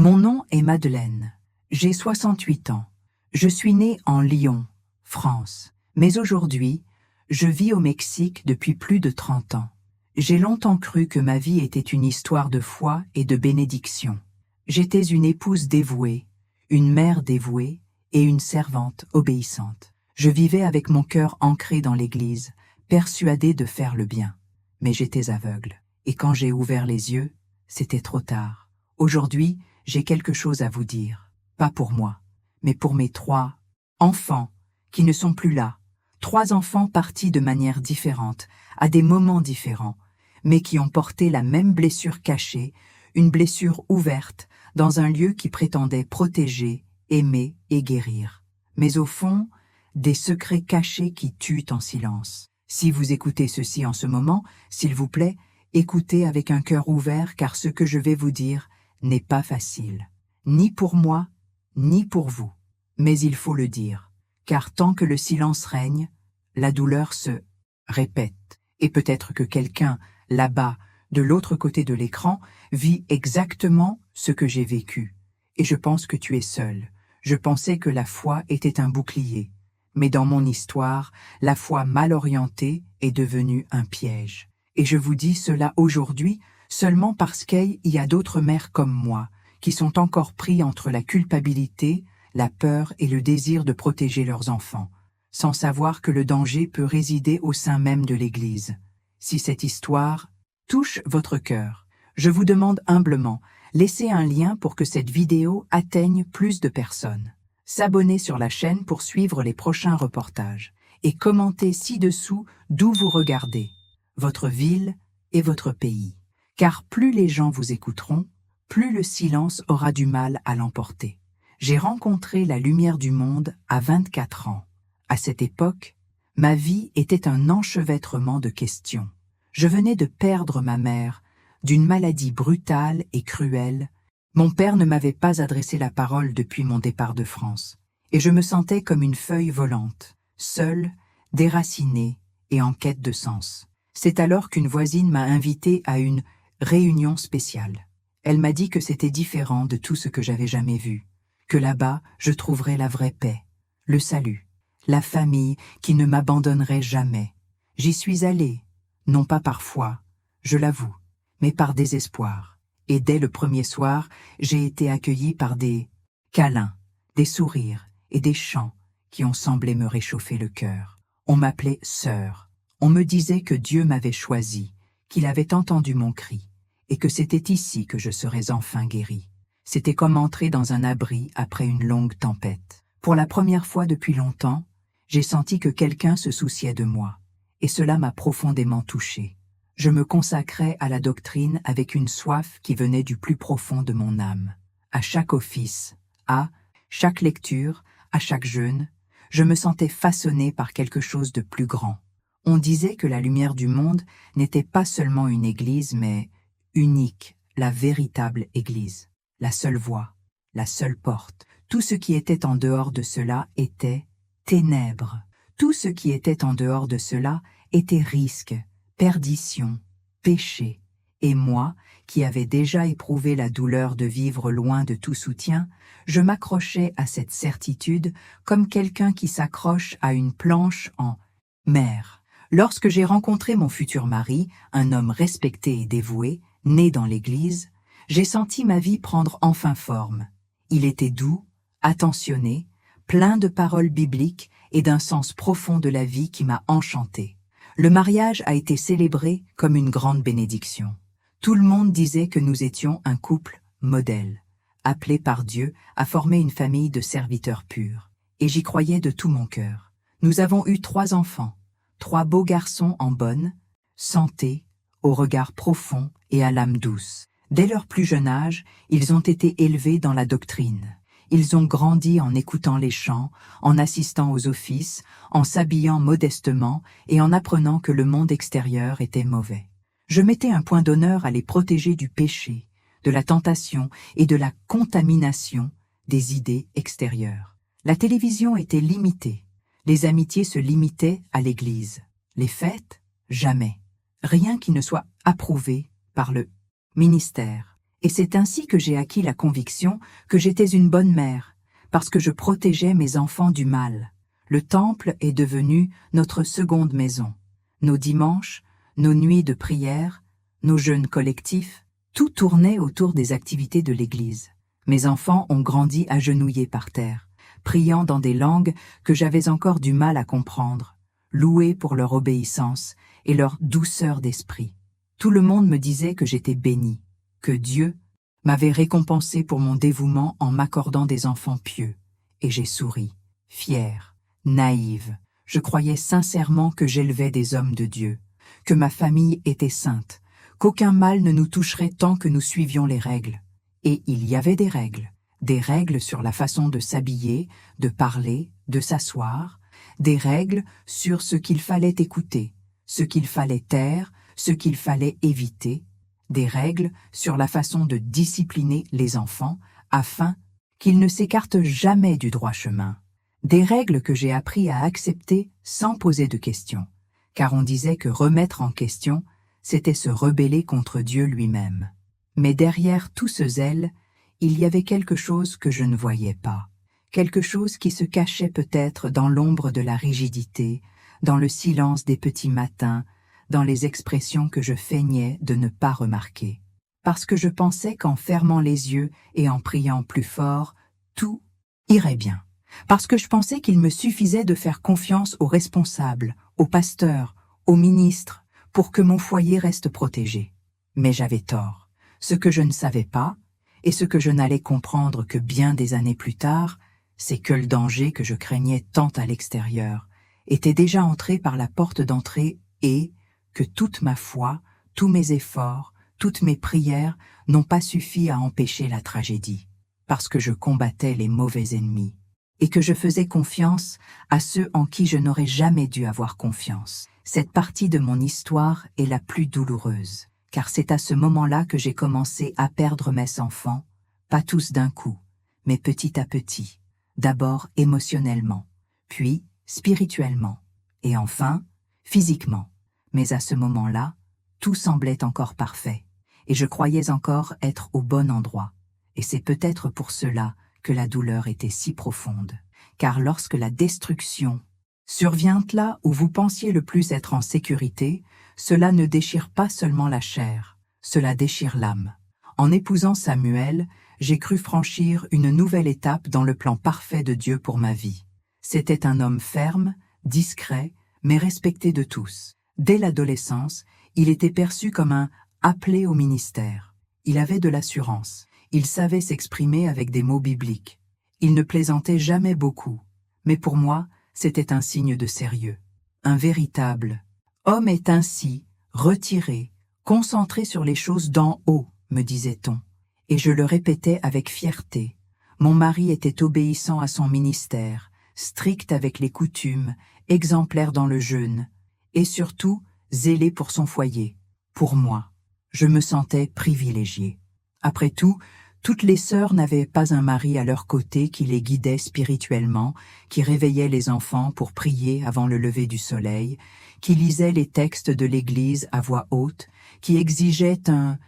Mon nom est Madeleine. J'ai 68 ans. Je suis née en Lyon, France. Mais aujourd'hui, je vis au Mexique depuis plus de 30 ans. J'ai longtemps cru que ma vie était une histoire de foi et de bénédiction. J'étais une épouse dévouée, une mère dévouée et une servante obéissante. Je vivais avec mon cœur ancré dans l'Église, persuadée de faire le bien. Mais j'étais aveugle. Et quand j'ai ouvert les yeux, c'était trop tard. Aujourd'hui, j'ai quelque chose à vous dire. Pas pour moi, mais pour mes 3 enfants qui ne sont plus là. 3 enfants partis de manière différente, à des moments différents, mais qui ont porté la même blessure cachée, une blessure ouverte, dans un lieu qui prétendait protéger, aimer et guérir. Mais au fond, des secrets cachés qui tuent en silence. Si vous écoutez ceci en ce moment, s'il vous plaît, écoutez avec un cœur ouvert, car ce que je vais vous dire n'est pas facile, ni pour moi, ni pour vous. Mais il faut le dire, car tant que le silence règne, la douleur se répète. Et peut-être que quelqu'un, là-bas, de l'autre côté de l'écran, vit exactement ce que j'ai vécu. Et je pense que tu es seul. Je pensais que la foi était un bouclier. Mais dans mon histoire, la foi mal orientée est devenue un piège. Et je vous dis cela aujourd'hui seulement parce qu'il y a d'autres mères comme moi qui sont encore pris entre la culpabilité, la peur et le désir de protéger leurs enfants, sans savoir que le danger peut résider au sein même de l'Église. Si cette histoire touche votre cœur, je vous demande humblement, laissez un lien pour que cette vidéo atteigne plus de personnes. S'abonner sur la chaîne pour suivre les prochains reportages et commenter ci-dessous d'où vous regardez, votre ville et votre pays. Car plus les gens vous écouteront, plus le silence aura du mal à l'emporter. J'ai rencontré la lumière du monde à 24 ans. À cette époque, ma vie était un enchevêtrement de questions. Je venais de perdre ma mère d'une maladie brutale et cruelle. Mon père ne m'avait pas adressé la parole depuis mon départ de France, et je me sentais comme une feuille volante, seule, déracinée et en quête de sens. C'est alors qu'une voisine m'a invitée à une réunion spéciale. Elle m'a dit que c'était différent de tout ce que j'avais jamais vu, que là-bas je trouverais la vraie paix, le salut, la famille qui ne m'abandonnerait jamais. J'y suis allée, non pas par foi, je l'avoue, mais par désespoir. Et dès le premier soir, j'ai été accueillie par des câlins, des sourires et des chants qui ont semblé me réchauffer le cœur. On m'appelait sœur. On me disait que Dieu m'avait choisie, qu'il avait entendu mon cri, et que c'était ici que je serais enfin guérie. C'était comme entrer dans un abri après une longue tempête. Pour la première fois depuis longtemps, j'ai senti que quelqu'un se souciait de moi, et cela m'a profondément touchée. Je me consacrais à la doctrine avec une soif qui venait du plus profond de mon âme. À chaque office, à chaque lecture, à chaque jeûne, je me sentais façonnée par quelque chose de plus grand. On disait que la lumière du monde n'était pas seulement une église, mais unique, la véritable église, la seule voie, la seule porte. Tout ce qui était en dehors de cela était ténèbres. Tout ce qui était en dehors de cela était risque, perdition, péché. Et moi, qui avais déjà éprouvé la douleur de vivre loin de tout soutien, je m'accrochais à cette certitude comme quelqu'un qui s'accroche à une planche en mer. Lorsque j'ai rencontré mon futur mari, un homme respecté et dévoué, né dans l'Église, j'ai senti ma vie prendre enfin forme. Il était doux, attentionné, plein de paroles bibliques et d'un sens profond de la vie qui m'a enchantée. Le mariage a été célébré comme une grande bénédiction. Tout le monde disait que nous étions un couple modèle, appelé par Dieu à former une famille de serviteurs purs. Et j'y croyais de tout mon cœur. Nous avons eu 3 enfants, 3 beaux garçons en bonne santé, au regard profond et à l'âme douce. Dès leur plus jeune âge, ils ont été élevés dans la doctrine. Ils ont grandi en écoutant les chants, en assistant aux offices, en s'habillant modestement et en apprenant que le monde extérieur était mauvais. Je mettais un point d'honneur à les protéger du péché, de la tentation et de la contamination des idées extérieures. La télévision était limitée. Les amitiés se limitaient à l'Église. Les fêtes, jamais. Rien qui ne soit approuvé par le ministère. Et c'est ainsi que j'ai acquis la conviction que j'étais une bonne mère, parce que je protégeais mes enfants du mal. Le temple est devenu notre seconde maison. Nos dimanches, nos nuits de prière, nos jeûnes collectifs, tout tournait autour des activités de l'Église. Mes enfants ont grandi agenouillés par terre, priant dans des langues que j'avais encore du mal à comprendre, loués pour leur obéissance et leur douceur d'esprit. Tout le monde me disait que j'étais bénie, que Dieu m'avait récompensé pour mon dévouement en m'accordant des enfants pieux. Et j'ai souri, fière, naïve. Je croyais sincèrement que j'élevais des hommes de Dieu, que ma famille était sainte, qu'aucun mal ne nous toucherait tant que nous suivions les règles. Et il y avait des règles sur la façon de s'habiller, de parler, de s'asseoir, des règles sur ce qu'il fallait écouter, ce qu'il fallait taire, ce qu'il fallait éviter, des règles sur la façon de discipliner les enfants afin qu'ils ne s'écartent jamais du droit chemin. Des règles que j'ai appris à accepter sans poser de questions, car on disait que remettre en question, c'était se rebeller contre Dieu lui-même. Mais derrière tout ce zèle, il y avait quelque chose que je ne voyais pas, quelque chose qui se cachait peut-être dans l'ombre de la rigidité, dans le silence des petits matins, dans les expressions que je feignais de ne pas remarquer. Parce que je pensais qu'en fermant les yeux et en priant plus fort, tout irait bien. Parce que je pensais qu'il me suffisait de faire confiance aux responsables, aux pasteurs, aux ministres, pour que mon foyer reste protégé. Mais j'avais tort. Ce que je ne savais pas, et ce que je n'allais comprendre que bien des années plus tard, c'est que le danger que je craignais tant à l'extérieur était déjà entré par la porte d'entrée et que toute ma foi, tous mes efforts, toutes mes prières n'ont pas suffi à empêcher la tragédie, parce que je combattais les mauvais ennemis, et que je faisais confiance à ceux en qui je n'aurais jamais dû avoir confiance. Cette partie de mon histoire est la plus douloureuse, car c'est à ce moment-là que j'ai commencé à perdre mes enfants, pas tous d'un coup, mais petit à petit, d'abord émotionnellement, puis spirituellement, et enfin physiquement. Mais à ce moment-là, tout semblait encore parfait, et je croyais encore être au bon endroit. Et c'est peut-être pour cela que la douleur était si profonde. Car lorsque la destruction survient là où vous pensiez le plus être en sécurité, cela ne déchire pas seulement la chair, cela déchire l'âme. En épousant Samuel, j'ai cru franchir une nouvelle étape dans le plan parfait de Dieu pour ma vie. C'était un homme ferme, discret, mais respecté de tous. Dès l'adolescence, il était perçu comme un appelé au ministère. Il avait de l'assurance. Il savait s'exprimer avec des mots bibliques. Il ne plaisantait jamais beaucoup. Mais pour moi, c'était un signe de sérieux. Un véritable homme est ainsi, retiré, concentré sur les choses d'en haut, me disait-on. Et je le répétais avec fierté. Mon mari était obéissant à son ministère, strict avec les coutumes, exemplaire dans le jeûne, et surtout zélé pour son foyer. Pour moi, je me sentais privilégiée. Après tout, toutes les sœurs n'avaient pas un mari à leur côté qui les guidait spirituellement, qui réveillait les enfants pour prier avant le lever du soleil, qui lisait les textes de l'Église à voix haute, qui exigeait un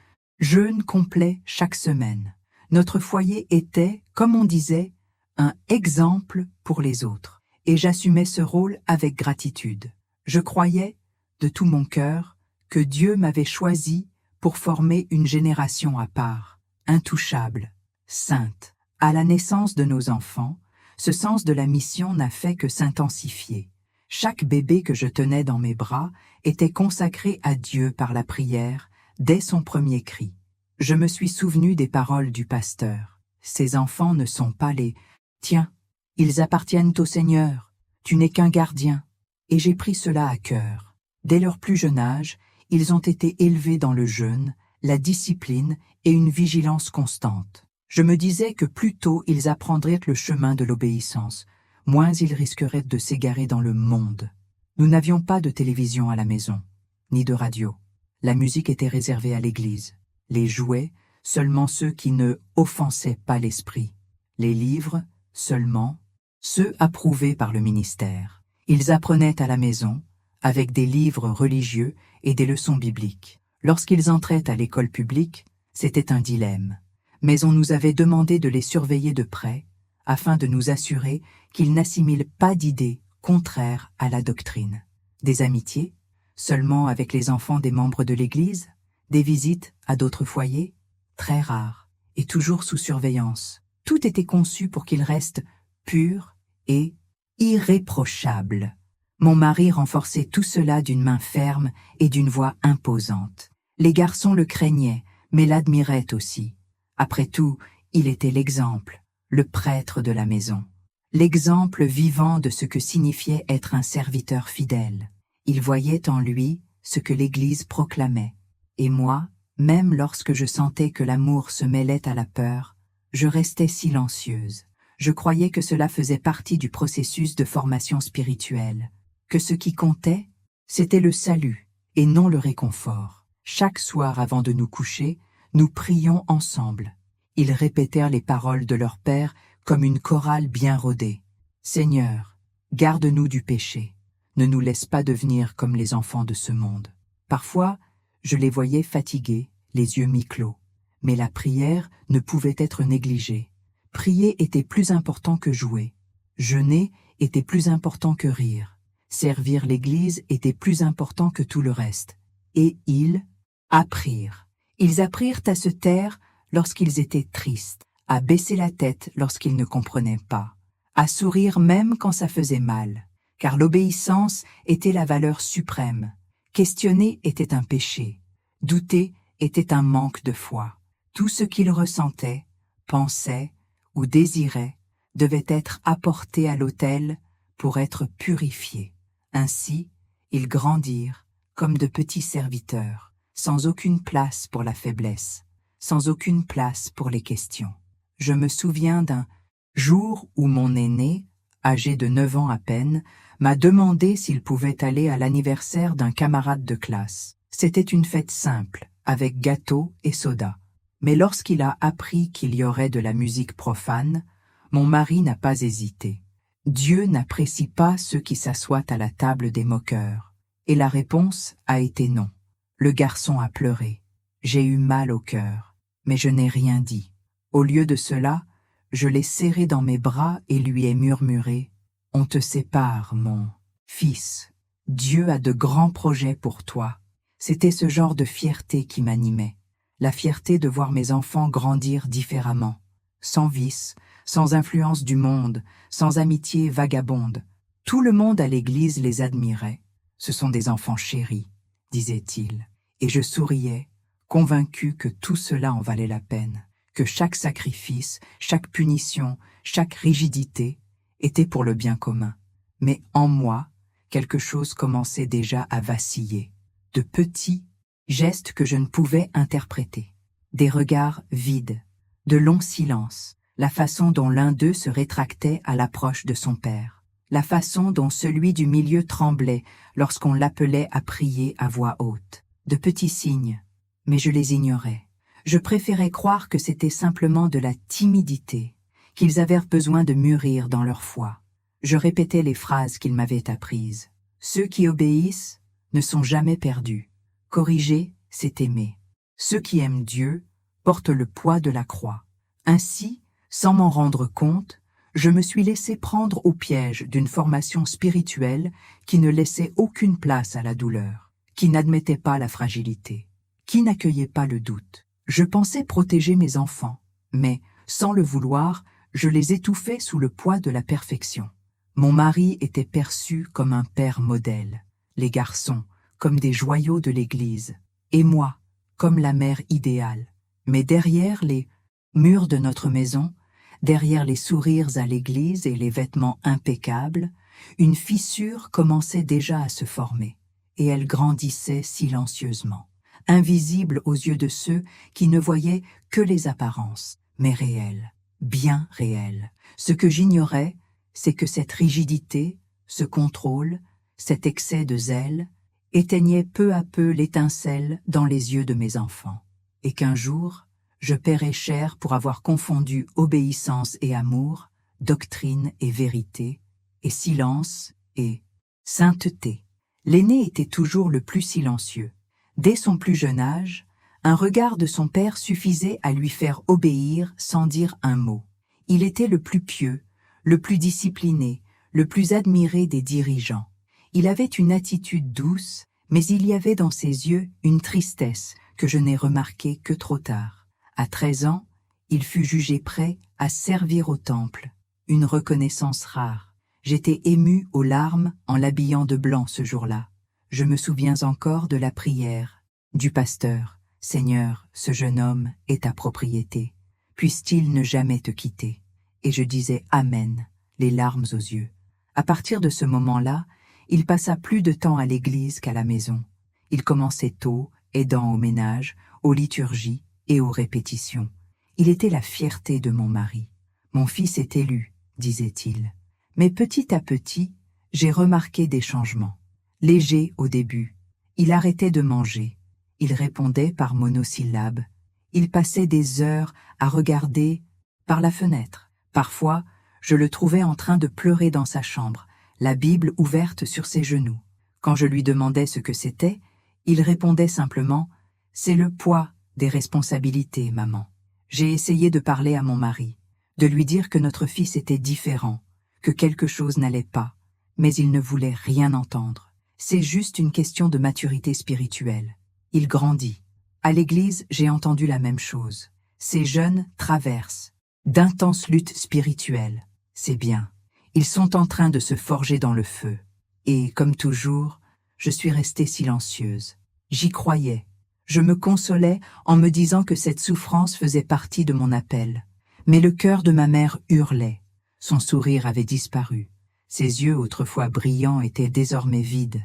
jeûne complet chaque semaine. Notre foyer était, comme on disait, un exemple pour les autres, et j'assumais ce rôle avec gratitude. Je croyais, de tout mon cœur, que Dieu m'avait choisi pour former une génération à part, intouchable, sainte. À la naissance de nos enfants, ce sens de la mission n'a fait que s'intensifier. Chaque bébé que je tenais dans mes bras était consacré à Dieu par la prière, dès son premier cri. Je me suis souvenu des paroles du pasteur. Ces enfants ne sont pas les « tiens, ils appartiennent au Seigneur, tu n'es qu'un gardien ». Et j'ai pris cela à cœur. Dès leur plus jeune âge, ils ont été élevés dans le jeûne, la discipline et une vigilance constante. Je me disais que plus tôt ils apprendraient le chemin de l'obéissance, moins ils risqueraient de s'égarer dans le monde. Nous n'avions pas de télévision à la maison, ni de radio. La musique était réservée à l'église. Les jouets, seulement ceux qui ne offensaient pas l'esprit. Les livres, seulement ceux approuvés par le ministère. Ils apprenaient à la maison, avec des livres religieux et des leçons bibliques. Lorsqu'ils entraient à l'école publique, C'était un dilemme, mais on nous avait demandé de les surveiller de près, afin de nous assurer qu'ils n'assimilent pas d'idées contraires à la doctrine. Des amitiés, seulement avec les enfants des membres de l'Église, des visites à d'autres foyers, très rares, et toujours sous surveillance. Tout était conçu pour qu'ils restent purs et irréprochables. Mon mari renforçait tout cela d'une main ferme et d'une voix imposante. Les garçons le craignaient, mais l'admiraient aussi. Après tout, il était l'exemple, le prêtre de la maison. L'exemple vivant de ce que signifiait être un serviteur fidèle. Ils voyaient en lui ce que l'Église proclamait. Et moi, même lorsque je sentais que l'amour se mêlait à la peur, je restais silencieuse. Je croyais que cela faisait partie du processus de formation spirituelle, que ce qui comptait, c'était le salut et non le réconfort. Chaque soir avant de nous coucher, nous prions ensemble. Ils répétèrent les paroles de leur Père comme une chorale bien rodée. « Seigneur, garde-nous du péché. Ne nous laisse pas devenir comme les enfants de ce monde. » Parfois, je les voyais fatigués, les yeux mi-clos. Mais la prière ne pouvait être négligée. Prier était plus important que jouer. Jeûner était plus important que rire. Servir l'Église était plus important que tout le reste. Et ils apprirent. Ils apprirent à se taire lorsqu'ils étaient tristes, à baisser la tête lorsqu'ils ne comprenaient pas, à sourire même quand ça faisait mal, car l'obéissance était la valeur suprême. Questionner était un péché. Douter était un manque de foi. Tout ce qu'ils ressentaient, pensaient ou désiraient devait être apporté à l'autel pour être purifié. Ainsi, ils grandirent comme de petits serviteurs, sans aucune place pour la faiblesse, sans aucune place pour les questions. Je me souviens d'un jour où mon aîné, âgé de 9 ans à peine, m'a demandé s'il pouvait aller à l'anniversaire d'un camarade de classe. C'était une fête simple, avec gâteau et soda. Mais lorsqu'il a appris qu'il y aurait de la musique profane, mon mari n'a pas hésité. Dieu n'apprécie pas ceux qui s'assoient à la table des moqueurs. Et la réponse a été non. Le garçon a pleuré. J'ai eu mal au cœur, mais je n'ai rien dit. Au lieu de cela, je l'ai serré dans mes bras et lui ai murmuré « On te sépare, mon fils. Dieu a de grands projets pour toi. » C'était ce genre de fierté qui m'animait. La fierté de voir mes enfants grandir différemment, sans vice, sans influence du monde, sans amitié vagabonde. Tout le monde à l'église les admirait. Ce sont des enfants chéris, disait-il. Et je souriais, convaincu que tout cela en valait la peine, que chaque sacrifice, chaque punition, chaque rigidité était pour le bien commun. Mais en moi, quelque chose commençait déjà à vaciller. De petits gestes que je ne pouvais interpréter. Des regards vides, de longs silences, la façon dont l'un d'eux se rétractait à l'approche de son père, la façon dont celui du milieu tremblait lorsqu'on l'appelait à prier à voix haute. De petits signes, mais je les ignorais. Je préférais croire que c'était simplement de la timidité, qu'ils avaient besoin de mûrir dans leur foi. Je répétais les phrases qu'ils m'avaient apprises. Ceux qui obéissent ne sont jamais perdus. Corriger, c'est aimer. Ceux qui aiment Dieu portent le poids de la croix. Ainsi, sans m'en rendre compte, je me suis laissé prendre au piège d'une formation spirituelle qui ne laissait aucune place à la douleur, qui n'admettait pas la fragilité, qui n'accueillait pas le doute. Je pensais protéger mes enfants, mais, sans le vouloir, je les étouffais sous le poids de la perfection. Mon mari était perçu comme un père modèle, les garçons comme des joyaux de l'Église, et moi comme la mère idéale. Mais derrière les murs de notre maison, derrière les sourires à l'église et les vêtements impeccables, une fissure commençait déjà à se former, et elle grandissait silencieusement, invisible aux yeux de ceux qui ne voyaient que les apparences, mais réelles, bien réelles. Ce que j'ignorais, c'est que cette rigidité, ce contrôle, cet excès de zèle, éteignait peu à peu l'étincelle dans les yeux de mes enfants, et qu'un jour, je paierais cher pour avoir confondu obéissance et amour, doctrine et vérité, et silence et sainteté. L'aîné était toujours le plus silencieux. Dès son plus jeune âge, Un regard de son père suffisait à lui faire obéir sans dire un mot. Il était le plus pieux, le plus discipliné, le plus admiré des dirigeants. Il avait une attitude douce, mais il y avait dans ses yeux une tristesse que je n'ai remarquée que trop tard. À 13 ans, il fut jugé prêt à servir au temple, une reconnaissance rare. J'étais ému aux larmes en l'habillant de blanc ce jour-là. Je me souviens encore de la prière du pasteur. « Seigneur, ce jeune homme est ta propriété. Puisse-t-il ne jamais te quitter ?» Et je disais « Amen », les larmes aux yeux. À partir de ce moment-là, il passa plus de temps à l'église qu'à la maison. Il commençait tôt, aidant au ménage, aux liturgies et aux répétitions. Il était la fierté de mon mari. « Mon fils est élu », disait-il. Mais petit à petit, j'ai remarqué des changements. Léger au début, il arrêtait de manger. Il répondait par monosyllabes. Il passait des heures à regarder par la fenêtre. Parfois, je le trouvais en train de pleurer dans sa chambre, la Bible ouverte sur ses genoux. Quand je lui demandais ce que c'était, il répondait simplement « C'est le poids des responsabilités, maman ». J'ai essayé de parler à mon mari, de lui dire que notre fils était différent, que quelque chose n'allait pas, mais il ne voulait rien entendre. C'est juste une question de maturité spirituelle. Il grandit. À l'église, j'ai entendu la même chose. Ces jeunes traversent d'intenses luttes spirituelles. C'est bien. Ils sont en train de se forger dans le feu. Et, comme toujours, je suis restée silencieuse. J'y croyais. Je me consolais en me disant que cette souffrance faisait partie de mon appel. Mais le cœur de ma mère hurlait. Son sourire avait disparu. Ses yeux, autrefois brillants, étaient désormais vides.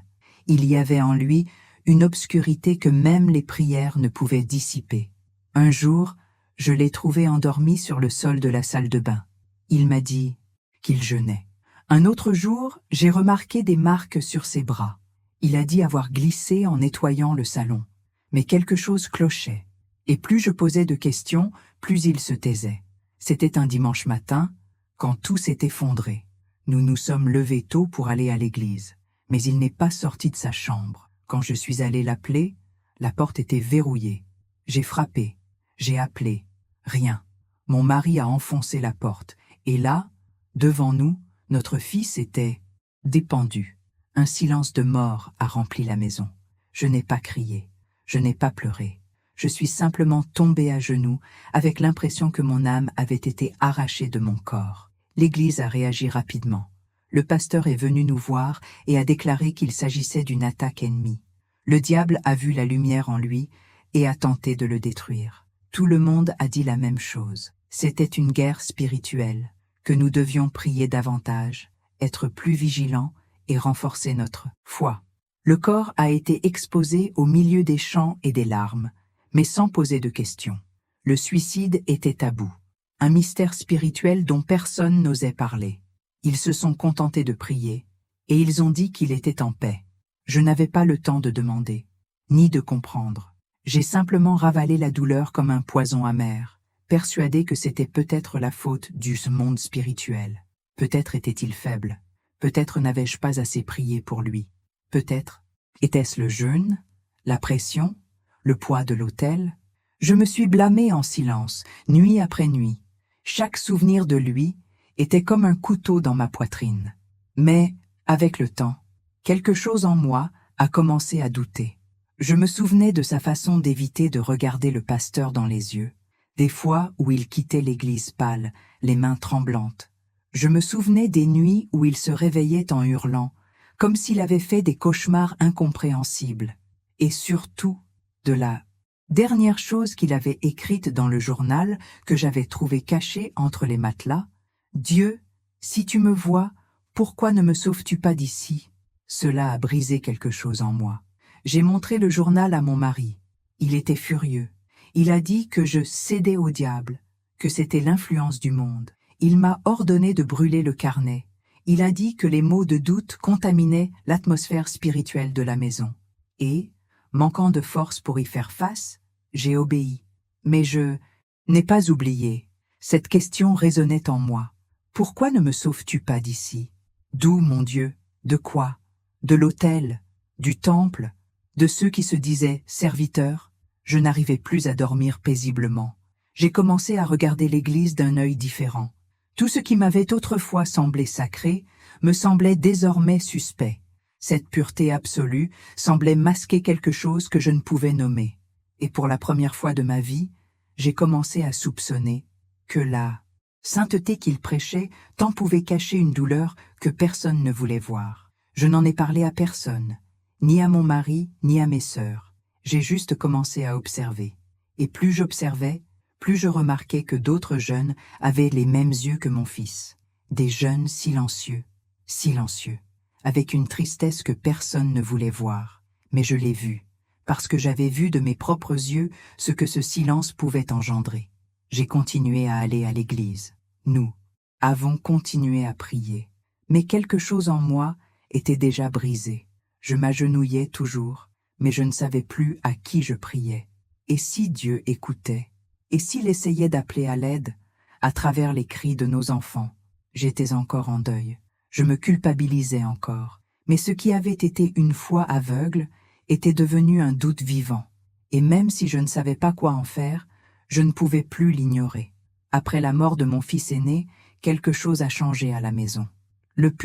Il y avait en lui une obscurité que même les prières ne pouvaient dissiper. Un jour, je l'ai trouvé endormi sur le sol de la salle de bain. Il m'a dit qu'il jeûnait. Un autre jour, j'ai remarqué des marques sur ses bras. Il a dit avoir glissé en nettoyant le salon. Mais quelque chose clochait. Et plus je posais de questions, plus il se taisait. C'était un dimanche matin, quand tout s'est effondré. Nous nous sommes levés tôt pour aller à l'église. Mais il n'est pas sorti de sa chambre. Quand je suis allé l'appeler, la porte était verrouillée. J'ai frappé, j'ai appelé. Rien. Mon mari a enfoncé la porte. Et là, devant nous, notre fils était dépendu. Un silence de mort a rempli la maison. Je n'ai pas crié. Je n'ai pas pleuré. Je suis simplement tombée à genoux avec l'impression que mon âme avait été arrachée de mon corps. L'église a réagi rapidement. Le pasteur est venu nous voir et a déclaré qu'il s'agissait d'une attaque ennemie. Le diable a vu la lumière en lui et a tenté de le détruire. Tout le monde a dit la même chose. C'était une guerre spirituelle, que nous devions prier davantage, être plus vigilants et renforcer notre foi. Le corps a été exposé au milieu des chants et des larmes, mais sans poser de questions. Le suicide était tabou, un mystère spirituel dont personne n'osait parler. Ils se sont contentés de prier, et ils ont dit qu'il était en paix. Je n'avais pas le temps de demander, ni de comprendre. J'ai simplement ravalé la douleur comme un poison amer, persuadé que c'était peut-être la faute du monde spirituel. Peut-être était-il faible, peut-être n'avais-je pas assez prié pour lui. Peut-être était-ce le jeûne, la pression, le poids de l'autel. Je me suis blâmée en silence, nuit après nuit. Chaque souvenir de lui était comme un couteau dans ma poitrine. Mais, avec le temps, quelque chose en moi a commencé à douter. Je me souvenais de sa façon d'éviter de regarder le pasteur dans les yeux, des fois où il quittait l'église pâle, les mains tremblantes. Je me souvenais des nuits où il se réveillait en hurlant, comme s'il avait fait des cauchemars incompréhensibles. Et surtout, de la dernière chose qu'il avait écrite dans le journal que j'avais trouvé caché entre les matelas, « Dieu, si tu me vois, pourquoi ne me sauves-tu pas d'ici ?» Cela a brisé quelque chose en moi. J'ai montré le journal à mon mari. Il était furieux. Il a dit que je cédais au diable, que c'était l'influence du monde. Il m'a ordonné de brûler le carnet. Il a dit que les mots de doute contaminaient l'atmosphère spirituelle de la maison. Et, manquant de force pour y faire face, j'ai obéi. Mais je n'ai pas oublié. Cette question résonnait en moi. Pourquoi ne me sauves-tu pas d'ici? D'où, mon Dieu? De quoi? De l'autel? Du temple? De ceux qui se disaient serviteurs? Je n'arrivais plus à dormir paisiblement. J'ai commencé à regarder l'Église d'un œil différent. Tout ce qui m'avait autrefois semblé sacré me semblait désormais suspect. Cette pureté absolue semblait masquer quelque chose que je ne pouvais nommer. Et pour la première fois de ma vie, j'ai commencé à soupçonner que la sainteté qu'il prêchait tant pouvait cacher une douleur que personne ne voulait voir. Je n'en ai parlé à personne, ni à mon mari, ni à mes sœurs. J'ai juste commencé à observer. Et plus j'observais, plus je remarquais que d'autres jeunes avaient les mêmes yeux que mon fils. Des jeunes silencieux, avec une tristesse que personne ne voulait voir. Mais je l'ai vu, parce que j'avais vu de mes propres yeux ce que ce silence pouvait engendrer. J'ai continué à aller à l'église. Nous avons continué à prier. Mais quelque chose en moi était déjà brisé. Je m'agenouillais toujours, mais je ne savais plus à qui je priais. Et si Dieu écoutait? Et s'il essayait d'appeler à l'aide, à travers les cris de nos enfants? J'étais encore en deuil. Je me culpabilisais encore. Mais ce qui avait été une foi aveugle était devenu un doute vivant. Et même si je ne savais pas quoi en faire, je ne pouvais plus l'ignorer. Après la mort de mon fils aîné, quelque chose a changé à la maison. Le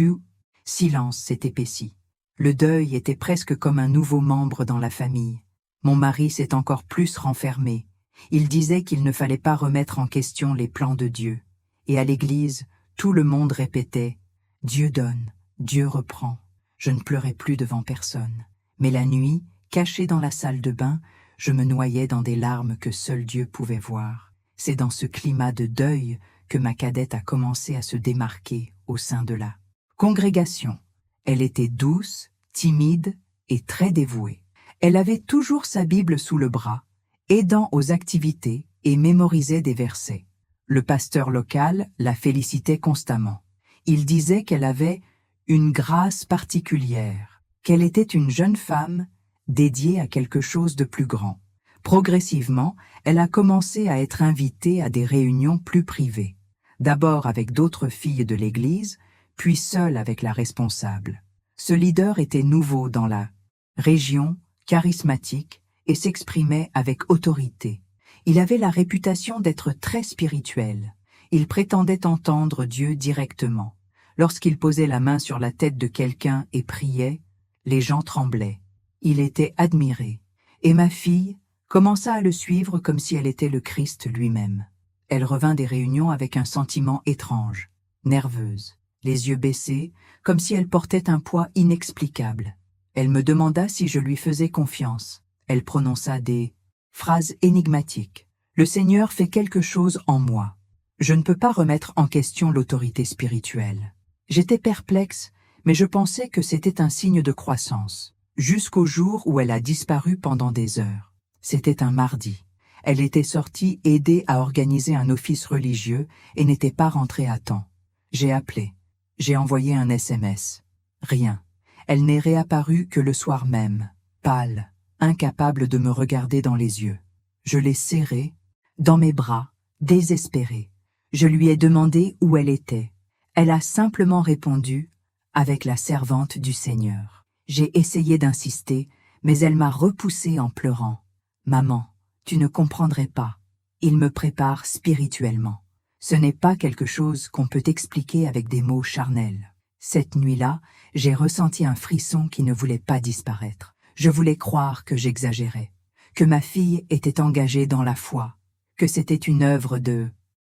silence s'est épaissi. Le deuil était presque comme un nouveau membre dans la famille. Mon mari s'est encore plus renfermé. Il disait qu'il ne fallait pas remettre en question les plans de Dieu. Et à l'église, tout le monde répétait « Dieu donne, Dieu reprend ». Je ne pleurais plus devant personne. Mais la nuit, cachée dans la salle de bain, je me noyais dans des larmes que seul Dieu pouvait voir. C'est dans ce climat de deuil que ma cadette a commencé à se démarquer au sein de la congrégation. Elle était douce, timide et très dévouée. Elle avait toujours sa Bible sous le bras, aidant aux activités et mémorisait des versets. Le pasteur local la félicitait constamment. Il disait qu'elle avait une grâce particulière, qu'elle était une jeune femme dédiée à quelque chose de plus grand. Progressivement, elle a commencé à être invitée à des réunions plus privées, d'abord avec d'autres filles de l'Église, puis seule avec la responsable. Ce leader était nouveau dans la région, charismatique, et s'exprimait avec autorité. Il avait la réputation d'être très spirituel. Il prétendait entendre Dieu directement. Lorsqu'il posait la main sur la tête de quelqu'un et priait, les gens tremblaient. Il était admiré. Et ma fille commença à le suivre comme si elle était le Christ lui-même. Elle revint des réunions avec un sentiment étrange, nerveuse, les yeux baissés, comme si elle portait un poids inexplicable. Elle me demanda si je lui faisais confiance. Elle prononça des phrases énigmatiques. « Le Seigneur fait quelque chose en moi. Je ne peux pas remettre en question l'autorité spirituelle. » J'étais perplexe, mais je pensais que c'était un signe de croissance. Jusqu'au jour où elle a disparu pendant des heures. C'était un mardi. Elle était sortie aider à organiser un office religieux et n'était pas rentrée à temps. J'ai appelé. J'ai envoyé un SMS. Rien. Elle n'est réapparue que le soir même, pâle, incapable de me regarder dans les yeux. Je l'ai serrée, dans mes bras, désespérée. Je lui ai demandé où elle était. Elle a simplement répondu « avec la servante du Seigneur ». J'ai essayé d'insister, mais elle m'a repoussée en pleurant. « Maman, tu ne comprendrais pas. Il me prépare spirituellement. Ce n'est pas quelque chose qu'on peut expliquer avec des mots charnels. » Cette nuit-là, j'ai ressenti un frisson qui ne voulait pas disparaître. Je voulais croire que j'exagérais, que ma fille était engagée dans la foi, que c'était une œuvre de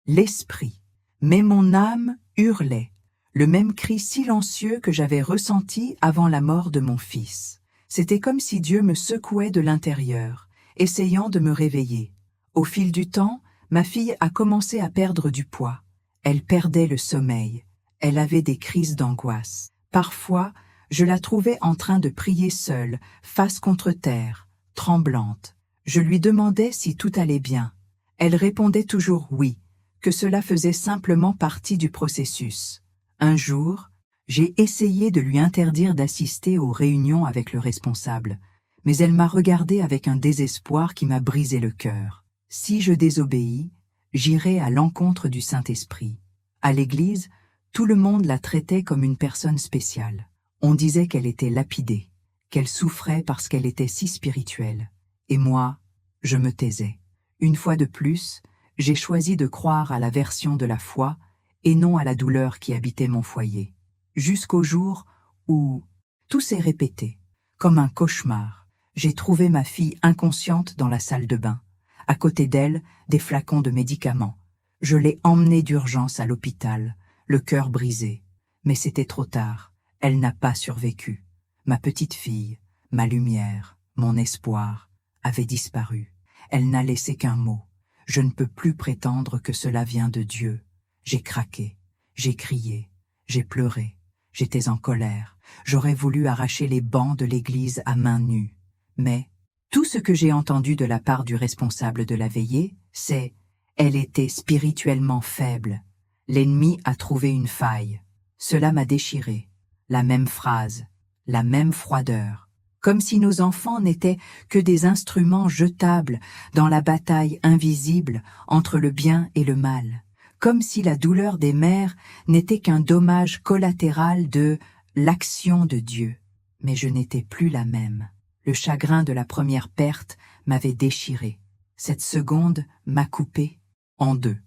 l'esprit. Mais mon âme hurlait, le même cri silencieux que j'avais ressenti avant la mort de mon fils. C'était comme si Dieu me secouait de l'intérieur, essayant de me réveiller. Au fil du temps, ma fille a commencé à perdre du poids. Elle perdait le sommeil. Elle avait des crises d'angoisse. Parfois, je la trouvais en train de prier seule, face contre terre, tremblante. Je lui demandais si tout allait bien. Elle répondait toujours oui, que cela faisait simplement partie du processus. Un jour, j'ai essayé de lui interdire d'assister aux réunions avec le responsable, mais elle m'a regardé avec un désespoir qui m'a brisé le cœur. Si je désobéis, j'irai à l'encontre du Saint-Esprit. À l'église, tout le monde la traitait comme une personne spéciale. On disait qu'elle était lapidée, qu'elle souffrait parce qu'elle était si spirituelle. Et moi, Je me taisais. Une fois de plus, j'ai choisi de croire à la version de la foi et non à la douleur qui habitait mon foyer. Jusqu'au jour où tout s'est répété. Comme un cauchemar, j'ai trouvé ma fille inconsciente dans la salle de bain. À côté d'elle, des flacons de médicaments. Je l'ai emmenée d'urgence à l'hôpital, le cœur brisé. Mais c'était trop tard. Elle n'a pas survécu. Ma petite fille, ma lumière, mon espoir, avait disparu. Elle n'a laissé qu'un mot. Je ne peux plus prétendre que cela vient de Dieu. J'ai craqué, j'ai crié, j'ai pleuré, j'étais en colère. J'aurais voulu arracher les bancs de l'église à main nue. Mais tout ce que j'ai entendu de la part du responsable de la veillée, c'est « Elle était spirituellement faible. L'ennemi a trouvé une faille. » Cela m'a déchiré. La même phrase, la même froideur. Comme si nos enfants n'étaient que des instruments jetables dans la bataille invisible entre le bien et le mal. Comme si la douleur des mères n'était qu'un dommage collatéral de l'action de Dieu. Mais je n'étais plus la même. Le chagrin de la première perte m'avait déchiré. Cette seconde m'a coupé en deux.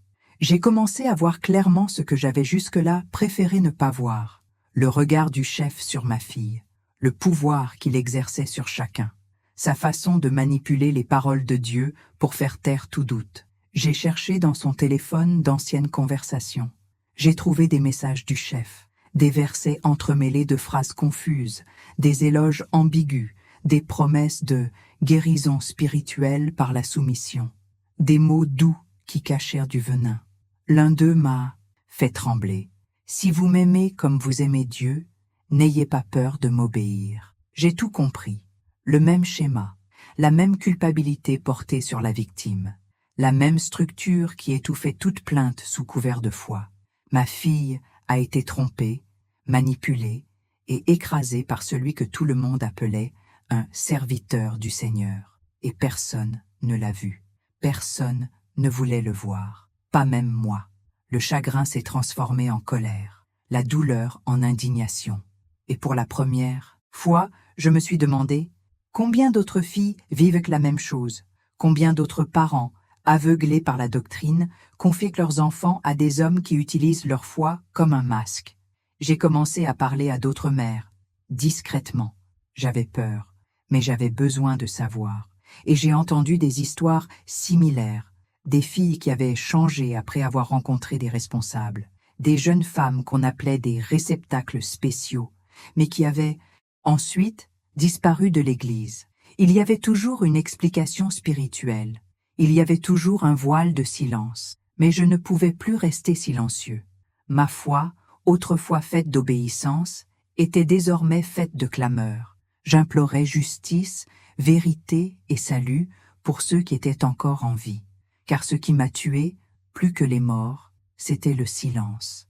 J'ai commencé à voir clairement ce que j'avais jusque-là préféré ne pas voir. Le regard du chef sur ma fille, le pouvoir qu'il exerçait sur chacun, sa façon de manipuler les paroles de Dieu pour faire taire tout doute. J'ai cherché dans son téléphone d'anciennes conversations. J'ai trouvé des messages du chef, des versets entremêlés de phrases confuses, des éloges ambigus, des promesses de guérison spirituelle par la soumission, des mots doux qui cachèrent du venin. L'un d'eux m'a fait trembler. « Si vous m'aimez comme vous aimez Dieu, n'ayez pas peur de m'obéir. » J'ai tout compris. Le même schéma, la même culpabilité portée sur la victime, la même structure qui étouffait toute plainte sous couvert de foi. Ma fille a été trompée, manipulée et écrasée par celui que tout le monde appelait un serviteur du Seigneur. Et personne ne l'a vu. Personne ne voulait le voir. Pas même moi. Le chagrin s'est transformé en colère, la douleur en indignation. Et pour la première fois, je me suis demandé combien d'autres filles vivent avec la même chose, combien d'autres parents, aveuglés par la doctrine, confient leurs enfants à des hommes qui utilisent leur foi comme un masque. J'ai commencé à parler à d'autres mères, discrètement. J'avais peur, mais j'avais besoin de savoir. Et j'ai entendu des histoires similaires. Des filles qui avaient changé après avoir rencontré des responsables, des jeunes femmes qu'on appelait des réceptacles spéciaux, mais qui avaient ensuite disparu de l'Église. Il y avait toujours une explication spirituelle, il y avait toujours un voile de silence, mais je ne pouvais plus rester silencieux. Ma foi, autrefois faite d'obéissance, était désormais faite de clameur. J'implorais justice, vérité et salut pour ceux qui étaient encore en vie. Car ce qui m'a tué, plus que les morts, c'était le silence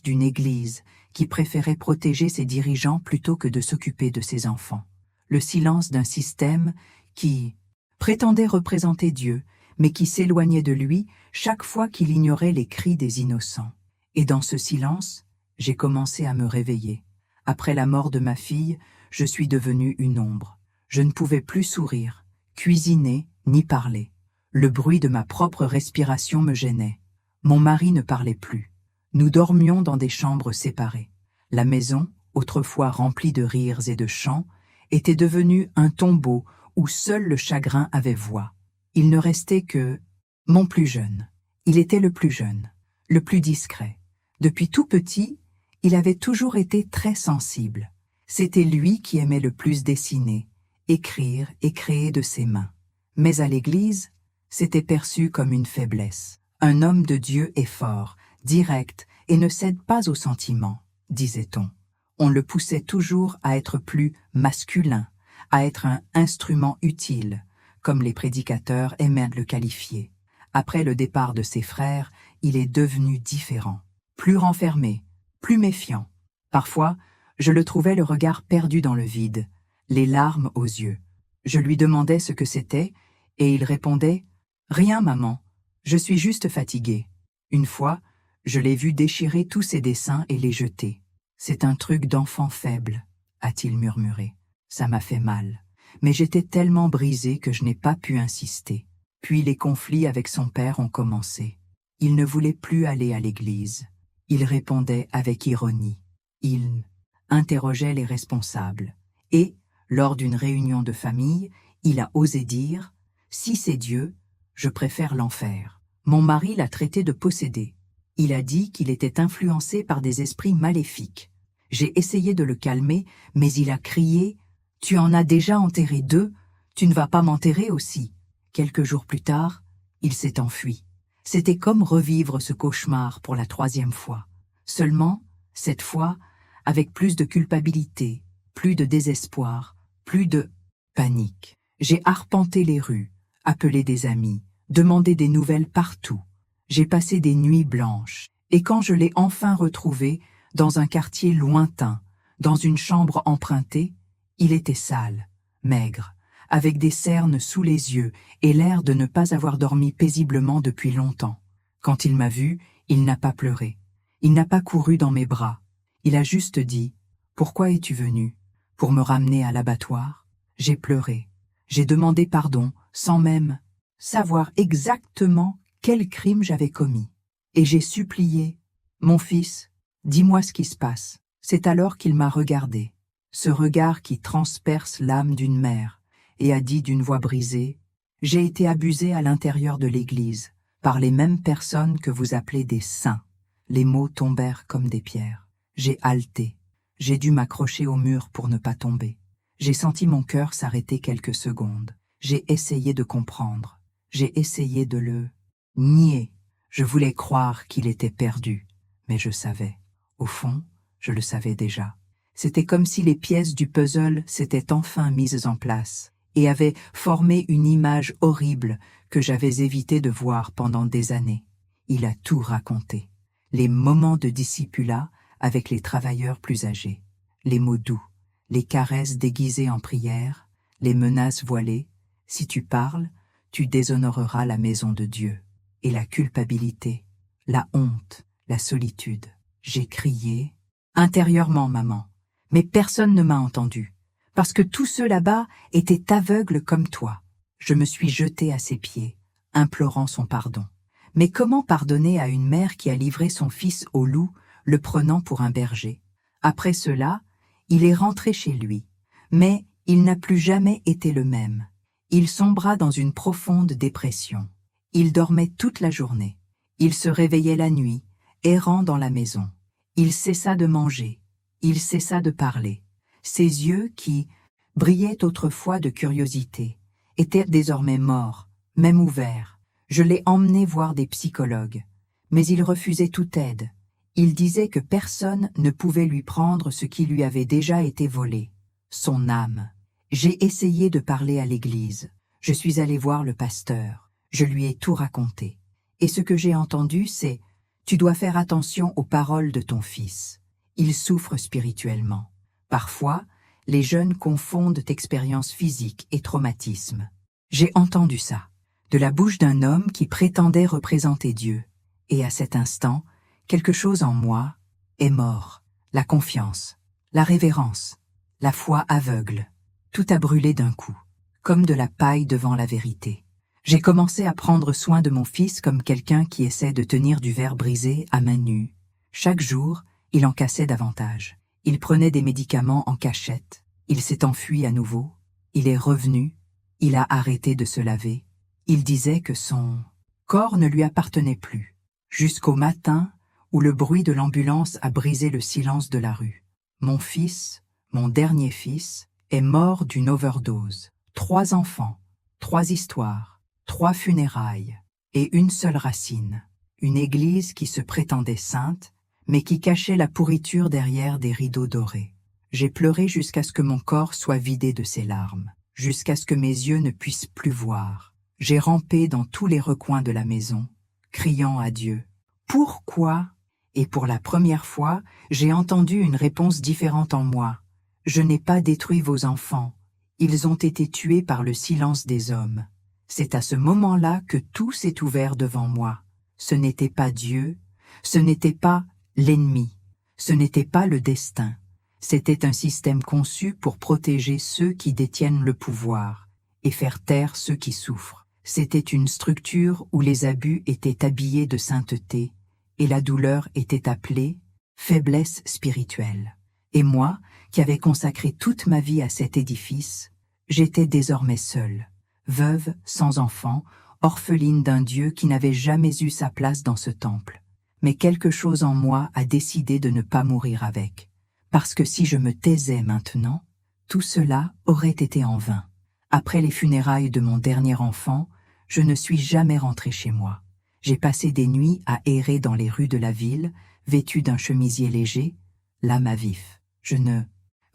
d'une Église qui préférait protéger ses dirigeants plutôt que de s'occuper de ses enfants, le silence d'un système qui prétendait représenter Dieu, mais qui s'éloignait de lui chaque fois qu'il ignorait les cris des innocents. Et dans ce silence, j'ai commencé à me réveiller. Après la mort de ma fille, je suis devenue une ombre. Je ne pouvais plus sourire, cuisiner, ni parler. Le bruit de ma propre respiration me gênait. Mon mari ne parlait plus. Nous dormions dans des chambres séparées. La maison, autrefois remplie de rires et de chants, était devenue un tombeau où seul le chagrin avait voix. Il ne restait que mon plus jeune. Il était le plus jeune, le plus discret. Depuis tout petit, il avait toujours été très sensible. C'était lui qui aimait le plus dessiner, écrire et créer de ses mains. Mais à l'église, c'était perçu comme une faiblesse. Un homme de Dieu est fort, direct et ne cède pas aux sentiments, disait-on. On le poussait toujours à être plus masculin, à être un instrument utile, comme les prédicateurs aimaient le qualifier. Après le départ de ses frères, il est devenu différent, plus renfermé, plus méfiant. Parfois, je le trouvais le regard perdu dans le vide, les larmes aux yeux. Je lui demandais ce que c'était, et il répondait « Rien, maman, je suis juste fatigué. » Une fois, je l'ai vu déchirer tous ses dessins et les jeter. « C'est un truc d'enfant faible, » a-t-il murmuré. Ça m'a fait mal. Mais j'étais tellement brisée que je n'ai pas pu insister. Puis les conflits avec son père ont commencé. Il ne voulait plus aller à l'église. Il répondait avec ironie. Il interrogeait les responsables. Et, lors d'une réunion de famille, il a osé dire « Si c'est Dieu, je préfère l'enfer ». Mon mari l'a traité de possédé. Il a dit qu'il était influencé par des esprits maléfiques. J'ai essayé de le calmer, mais il a crié « Tu en as déjà enterré 2, tu ne vas pas m'enterrer aussi ». Quelques jours plus tard, il s'est enfui. C'était comme revivre ce cauchemar pour la 3e fois. Seulement, cette fois, avec plus de culpabilité, plus de désespoir, plus de panique. J'ai arpenté les rues, appelé des amis, demandé des nouvelles partout. J'ai passé des nuits blanches, et quand je l'ai enfin retrouvé, dans un quartier lointain, dans une chambre empruntée, il était sale, maigre, avec des cernes sous les yeux et l'air de ne pas avoir dormi paisiblement depuis longtemps. Quand il m'a vu, il n'a pas pleuré. Il n'a pas couru dans mes bras. Il a juste dit « Pourquoi es-tu venu? Pour me ramener à l'abattoir ?» J'ai pleuré. J'ai demandé pardon, sans même savoir exactement quel crime j'avais commis. Et j'ai supplié « Mon fils, dis-moi ce qui se passe. » C'est alors qu'il m'a regardé, ce regard qui transperce l'âme d'une mère, et a dit d'une voix brisée « J'ai été abusé à l'intérieur de l'Église, par les mêmes personnes que vous appelez des saints. » Les mots tombèrent comme des pierres. J'ai haleté. J'ai dû m'accrocher au mur pour ne pas tomber. J'ai senti mon cœur s'arrêter quelques secondes. J'ai essayé de comprendre. J'ai essayé de le nier. Je voulais croire qu'il était perdu, mais je savais. Au fond, je le savais déjà. C'était comme si les pièces du puzzle s'étaient enfin mises en place et avaient formé une image horrible que j'avais évité de voir pendant des années. Il a tout raconté. Les moments de discipulat avec les travailleurs plus âgés, les mots doux, les caresses déguisées en prière, les menaces voilées. Si tu parles, tu déshonoreras la maison de Dieu. Et la culpabilité, la honte, la solitude. J'ai crié intérieurement, maman, mais personne ne m'a entendu, parce que tous ceux là-bas étaient aveugles comme toi. Je me suis jetée à ses pieds, implorant son pardon. Mais comment pardonner à une mère qui a livré son fils au loup, le prenant pour un berger? Après cela, il est rentré chez lui, mais il n'a plus jamais été le même. Il sombra dans une profonde dépression. Il dormait toute la journée. Il se réveillait la nuit, errant dans la maison. Il cessa de manger. Il cessa de parler. Ses yeux, qui brillaient autrefois de curiosité, étaient désormais morts, même ouverts. Je l'ai emmené voir des psychologues, mais il refusait toute aide. Il disait que personne ne pouvait lui prendre ce qui lui avait déjà été volé, son âme. J'ai essayé de parler à l'église. Je suis allé voir le pasteur. Je lui ai tout raconté. Et ce que j'ai entendu, c'est « Tu dois faire attention aux paroles de ton fils. Il souffre spirituellement. Parfois, les jeunes confondent expérience physique et traumatisme. » J'ai entendu ça, de la bouche d'un homme qui prétendait représenter Dieu. Et à cet instant, quelque chose en moi est mort. La confiance, la révérence, la foi aveugle. Tout a brûlé d'un coup, comme de la paille devant la vérité. J'ai commencé à prendre soin de mon fils comme quelqu'un qui essaie de tenir du verre brisé à main nue. Chaque jour, il en cassait davantage. Il prenait des médicaments en cachette. Il s'est enfui à nouveau. Il est revenu. Il a arrêté de se laver. Il disait que son corps ne lui appartenait plus. Jusqu'au matin où le bruit de l'ambulance a brisé le silence de la rue. Mon fils, mon dernier fils, est mort d'une overdose. 3 enfants, 3 histoires, 3 funérailles et une seule racine. Une église qui se prétendait sainte, mais qui cachait la pourriture derrière des rideaux dorés. J'ai pleuré jusqu'à ce que mon corps soit vidé de ses larmes, jusqu'à ce que mes yeux ne puissent plus voir. J'ai rampé dans tous les recoins de la maison, criant à Dieu. Pourquoi? Et pour la première fois, j'ai entendu une réponse différente en moi. Je n'ai pas détruit vos enfants. Ils ont été tués par le silence des hommes. C'est à ce moment-là que tout s'est ouvert devant moi. Ce n'était pas Dieu, ce n'était pas l'ennemi, ce n'était pas le destin. C'était un système conçu pour protéger ceux qui détiennent le pouvoir et faire taire ceux qui souffrent. C'était une structure où les abus étaient habillés de sainteté et la douleur était appelée faiblesse spirituelle. Et moi, qui avais consacré toute ma vie à cet édifice, j'étais désormais seule, veuve, sans enfant, orpheline d'un Dieu qui n'avait jamais eu sa place dans ce temple. Mais quelque chose en moi a décidé de ne pas mourir avec, parce que si je me taisais maintenant, tout cela aurait été en vain. Après les funérailles de mon dernier enfant, je ne suis jamais rentrée chez moi. J'ai passé des nuits à errer dans les rues de la ville, vêtue d'un chemisier léger, l'âme à vif. Je ne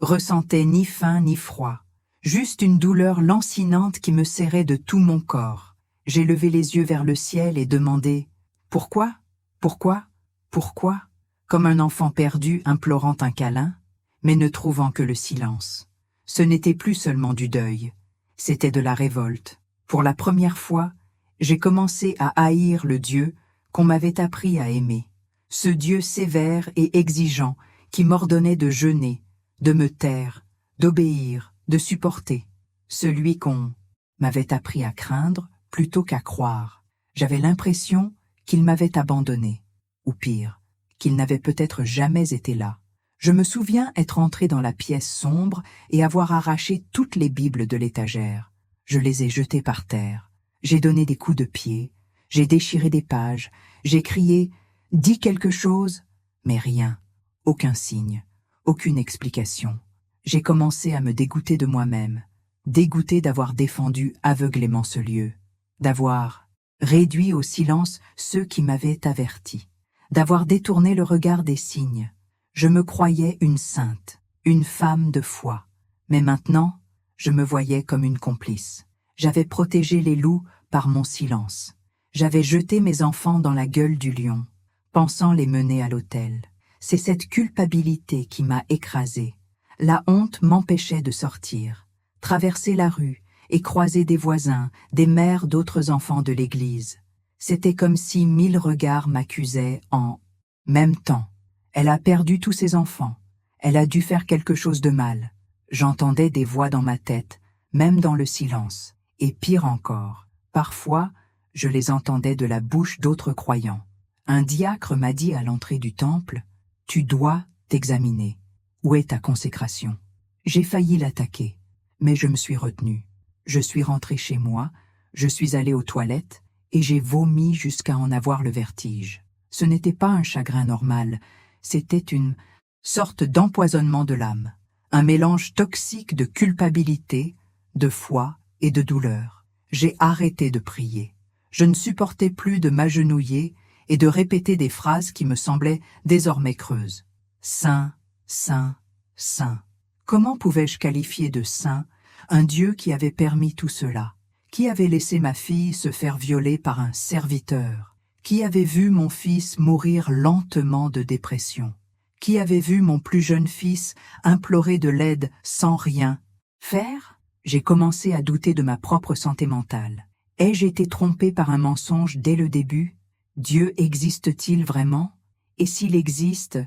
ressentais ni faim ni froid, juste une douleur lancinante qui me serrait de tout mon corps. J'ai levé les yeux vers le ciel et demandé « Pourquoi ? Pourquoi ? Pourquoi ?» comme un enfant perdu implorant un câlin, mais ne trouvant que le silence. Ce n'était plus seulement du deuil, c'était de la révolte. Pour la première fois, j'ai commencé à haïr le Dieu qu'on m'avait appris à aimer, ce Dieu sévère et exigeant qui m'ordonnait de jeûner, de me taire, d'obéir, de supporter, celui qu'on m'avait appris à craindre plutôt qu'à croire. J'avais l'impression qu'il m'avait abandonné, ou pire, qu'il n'avait peut-être jamais été là. Je me souviens être entré dans la pièce sombre et avoir arraché toutes les Bibles de l'étagère. Je les ai jetées par terre. J'ai donné des coups de pied, j'ai déchiré des pages, j'ai crié « Dis quelque chose !» mais rien, aucun signe, aucune explication. J'ai commencé à me dégoûter de moi-même, dégoûté d'avoir défendu aveuglément ce lieu, d'avoir réduit au silence ceux qui m'avaient averti, d'avoir détourné le regard des signes. Je me croyais une sainte, une femme de foi, mais maintenant, je me voyais comme une complice. J'avais protégé les loups par mon silence. J'avais jeté mes enfants dans la gueule du lion, pensant les mener à l'autel. C'est cette culpabilité qui m'a écrasée. La honte m'empêchait de sortir, traverser la rue et croiser des voisins, des mères d'autres enfants de l'église. C'était comme si 1000 regards m'accusaient en même temps. Elle a perdu tous ses enfants. Elle a dû faire quelque chose de mal. J'entendais des voix dans ma tête, même dans le silence. Et pire encore, parfois, je les entendais de la bouche d'autres croyants. Un diacre m'a dit à l'entrée du temple, « Tu dois t'examiner. Où est ta consécration ?» J'ai failli l'attaquer, mais je me suis retenue. Je suis rentrée chez moi, je suis allée aux toilettes et j'ai vomi jusqu'à en avoir le vertige. Ce n'était pas un chagrin normal, c'était une sorte d'empoisonnement de l'âme, un mélange toxique de culpabilité, de foi et de douleur. J'ai arrêté de prier. Je ne supportais plus de m'agenouiller et de répéter des phrases qui me semblaient désormais creuses. Saint, Saint, Saint. Comment pouvais-je qualifier de saint un Dieu qui avait permis tout cela, qui avait laissé ma fille se faire violer par un serviteur, qui avait vu mon fils mourir lentement de dépression, qui avait vu mon plus jeune fils implorer de l'aide sans rien faire? J'ai commencé à douter de ma propre santé mentale. Ai-je été trompée par un mensonge dès le début? Dieu existe-t-il vraiment? Et s'il existe,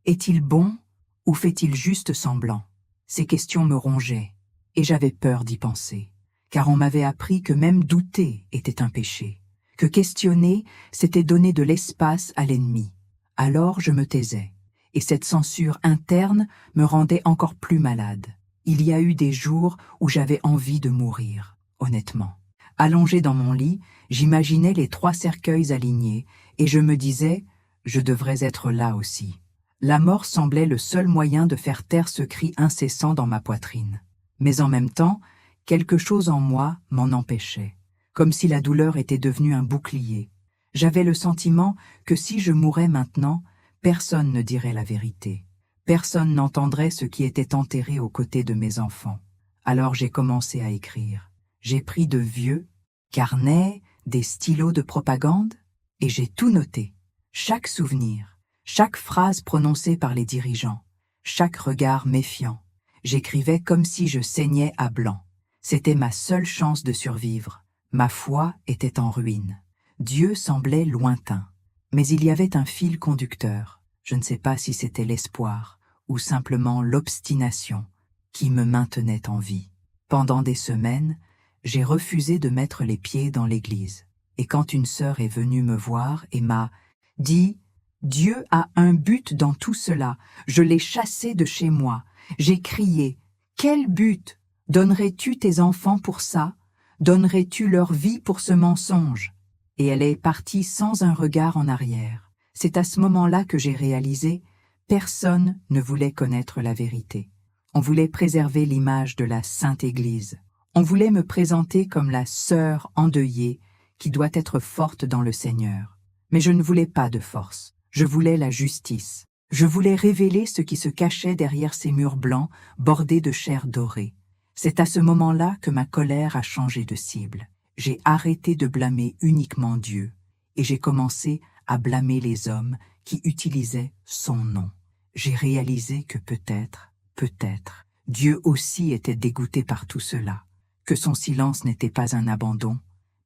est-il bon ou fait-il juste semblant? Ces questions me rongeaient, et j'avais peur d'y penser, car on m'avait appris que même douter était un péché, que questionner, c'était donner de l'espace à l'ennemi. Alors je me taisais, et cette censure interne me rendait encore plus malade. Il y a eu des jours où j'avais envie de mourir, honnêtement. Allongé dans mon lit, j'imaginais les 3 cercueils alignés, et je me disais, je devrais être là aussi. La mort semblait le seul moyen de faire taire ce cri incessant dans ma poitrine. Mais en même temps, quelque chose en moi m'en empêchait, comme si la douleur était devenue un bouclier. J'avais le sentiment que si je mourais maintenant, personne ne dirait la vérité. Personne n'entendrait ce qui était enterré aux côtés de mes enfants. Alors j'ai commencé à écrire. J'ai pris de vieux carnets, des stylos de propagande, et j'ai tout noté. Chaque souvenir, chaque phrase prononcée par les dirigeants, chaque regard méfiant. J'écrivais comme si je saignais à blanc. C'était ma seule chance de survivre. Ma foi était en ruine. Dieu semblait lointain. Mais il y avait un fil conducteur. Je ne sais pas si c'était l'espoir ou simplement l'obstination qui me maintenait en vie. Pendant des semaines, j'ai refusé de mettre les pieds dans l'église. Et quand une sœur est venue me voir et m'a dit « Dieu a un but dans tout cela, je l'ai chassé de chez moi », j'ai crié « Quel but? Donnerais-tu tes enfants pour ça? Donnerais-tu leur vie pour ce mensonge ?» Et elle est partie sans un regard en arrière. C'est à ce moment-là que j'ai réalisé « Personne ne voulait connaître la vérité. On voulait préserver l'image de la Sainte Église. On voulait me présenter comme la sœur endeuillée qui doit être forte dans le Seigneur. Mais je ne voulais pas de force. Je voulais la justice. Je voulais révéler ce qui se cachait derrière ces murs blancs bordés de chair dorée. C'est à ce moment-là que ma colère a changé de cible. J'ai arrêté de blâmer uniquement Dieu et j'ai commencé à blâmer les hommes qui utilisaient son nom. J'ai réalisé que peut-être, Dieu aussi était dégoûté par tout cela, que son silence n'était pas un abandon,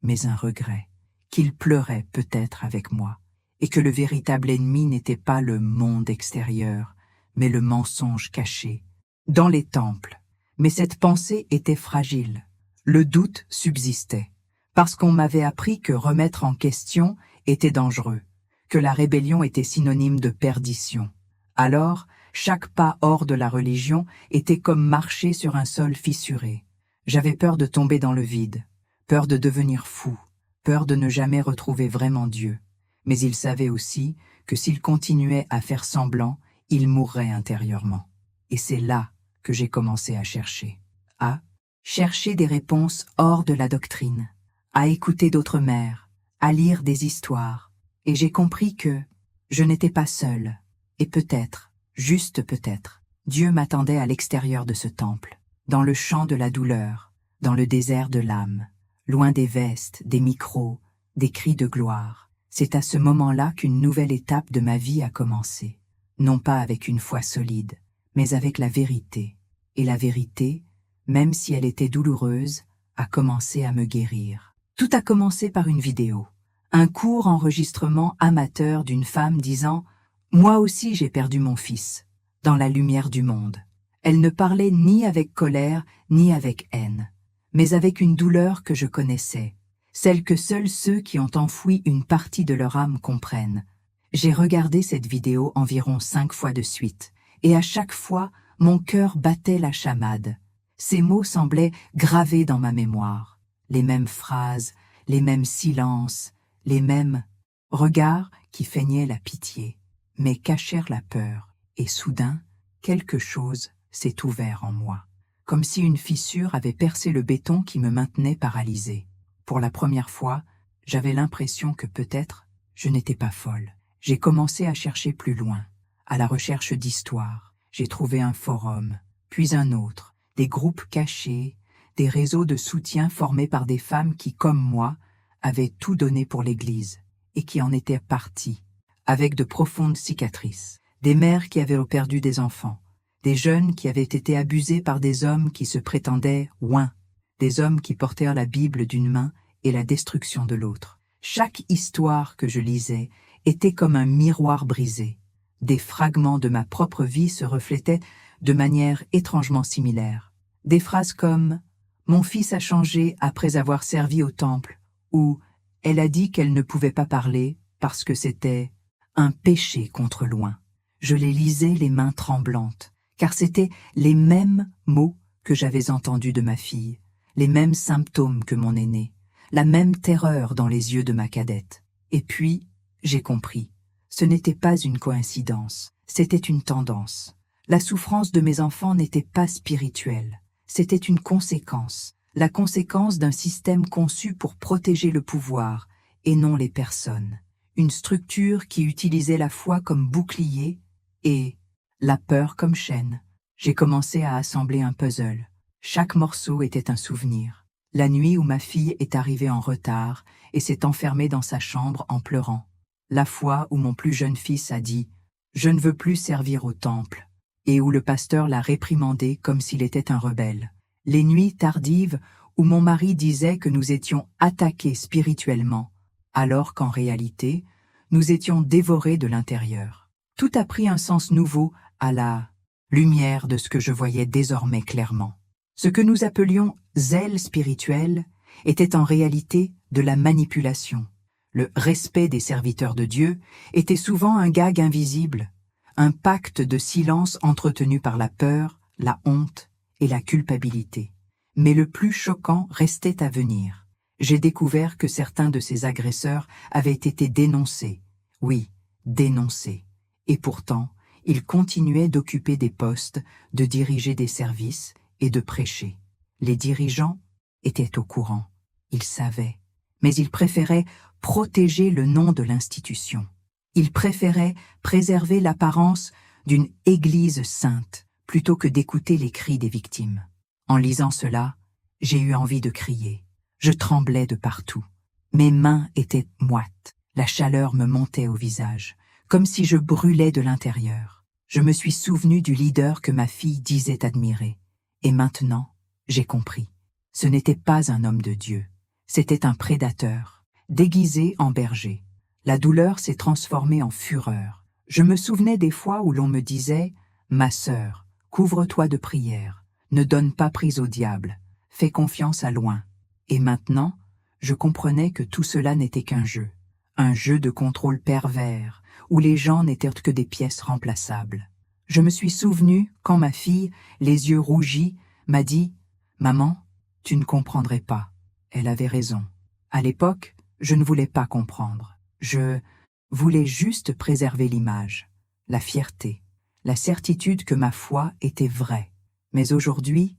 mais un regret, qu'il pleurait peut-être avec moi, et que le véritable ennemi n'était pas le monde extérieur, mais le mensonge caché, dans les temples. Mais cette pensée était fragile. Le doute subsistait, parce qu'on m'avait appris que remettre en question était dangereux, que la rébellion était synonyme de perdition. Alors, chaque pas hors de la religion était comme marcher sur un sol fissuré. J'avais peur de tomber dans le vide, peur de devenir fou, peur de ne jamais retrouver vraiment Dieu. Mais il savait aussi que s'il continuait à faire semblant, il mourrait intérieurement. Et c'est là que j'ai commencé à chercher. À chercher des réponses hors de la doctrine, à écouter d'autres mères, à lire des histoires. Et j'ai compris que je n'étais pas seule. Et peut-être, juste peut-être, Dieu m'attendait à l'extérieur de ce temple, dans le champ de la douleur, dans le désert de l'âme, loin des vestes, des micros, des cris de gloire. C'est à ce moment-là qu'une nouvelle étape de ma vie a commencé, non pas avec une foi solide, mais avec la vérité. Et la vérité, même si elle était douloureuse, a commencé à me guérir. Tout a commencé par une vidéo, un court enregistrement amateur d'une femme disant « Moi aussi j'ai perdu mon fils, dans la lumière du monde ». Elle ne parlait ni avec colère, ni avec haine, mais avec une douleur que je connaissais, celle que seuls ceux qui ont enfoui une partie de leur âme comprennent. J'ai regardé cette vidéo environ 5 fois de suite, et à chaque fois, mon cœur battait la chamade. Ces mots semblaient gravés dans ma mémoire. Les mêmes phrases, les mêmes silences, les mêmes regards qui feignaient la pitié, mais cachèrent la peur. Et soudain, quelque chose s'est ouvert en moi, comme si une fissure avait percé le béton qui me maintenait paralysé. Pour la première fois, j'avais l'impression que peut-être je n'étais pas folle. J'ai commencé à chercher plus loin, à la recherche d'histoires. J'ai trouvé un forum, puis un autre, des groupes cachés, des réseaux de soutien formés par des femmes qui, comme moi, avaient tout donné pour l'Église et qui en étaient parties, avec de profondes cicatrices. Des mères qui avaient perdu des enfants, des jeunes qui avaient été abusés par des hommes qui se prétendaient ouins, des hommes qui portèrent la Bible d'une main et la destruction de l'autre. Chaque histoire que je lisais était comme un miroir brisé. Des fragments de ma propre vie se reflétaient de manière étrangement similaire. Des phrases comme « Mon fils a changé après avoir servi au temple » ou « Elle a dit qu'elle ne pouvait pas parler parce que c'était un péché contre loin ». Je les lisais les mains tremblantes, car c'étaient les mêmes mots que j'avais entendus de ma fille, les mêmes symptômes que mon aîné, la même terreur dans les yeux de ma cadette. Et puis, j'ai compris. Ce n'était pas une coïncidence, c'était une tendance. La souffrance de mes enfants n'était pas spirituelle, c'était une conséquence, la conséquence d'un système conçu pour protéger le pouvoir et non les personnes. Une structure qui utilisait la foi comme bouclier et la peur comme chaîne. J'ai commencé à assembler un puzzle. Chaque morceau était un souvenir. La nuit où ma fille est arrivée en retard et s'est enfermée dans sa chambre en pleurant. La fois où mon plus jeune fils a dit « Je ne veux plus servir au temple » et où le pasteur l'a réprimandé comme s'il était un rebelle. Les nuits tardives où mon mari disait que nous étions attaqués spirituellement, alors qu'en réalité, nous étions dévorés de l'intérieur. Tout a pris un sens nouveau à la lumière de ce que je voyais désormais clairement. Ce que nous appelions zèle spirituel était en réalité de la manipulation. Le respect des serviteurs de Dieu était souvent un gag invisible, un pacte de silence entretenu par la peur, la honte et la culpabilité. Mais le plus choquant restait à venir. J'ai découvert que certains de ces agresseurs avaient été dénoncés. Oui, dénoncés. Et pourtant, ils continuaient d'occuper des postes, de diriger des services et de prêcher. Les dirigeants étaient au courant. Ils savaient. Mais ils préféraient protéger le nom de l'institution. Ils préféraient préserver l'apparence d'une Église sainte plutôt que d'écouter les cris des victimes. En lisant cela, j'ai eu envie de crier. Je tremblais de partout. Mes mains étaient moites. La chaleur me montait au visage, comme si je brûlais de l'intérieur. Je me suis souvenu du leader que ma fille disait admirer. Et maintenant, j'ai compris. Ce n'était pas un homme de Dieu. C'était un prédateur, déguisé en berger. La douleur s'est transformée en fureur. Je me souvenais des fois où l'on me disait « Ma sœur, couvre-toi de prière, ne donne pas prise au diable, fais confiance à loin. » Et maintenant, je comprenais que tout cela n'était qu'un jeu de contrôle pervers, où les gens n'étaient que des pièces remplaçables. Je me suis souvenu quand ma fille, les yeux rougis, m'a dit « Maman, tu ne comprendrais pas. » Elle avait raison. À l'époque, je ne voulais pas comprendre. Je voulais juste préserver l'image, la fierté, la certitude que ma foi était vraie. Mais aujourd'hui,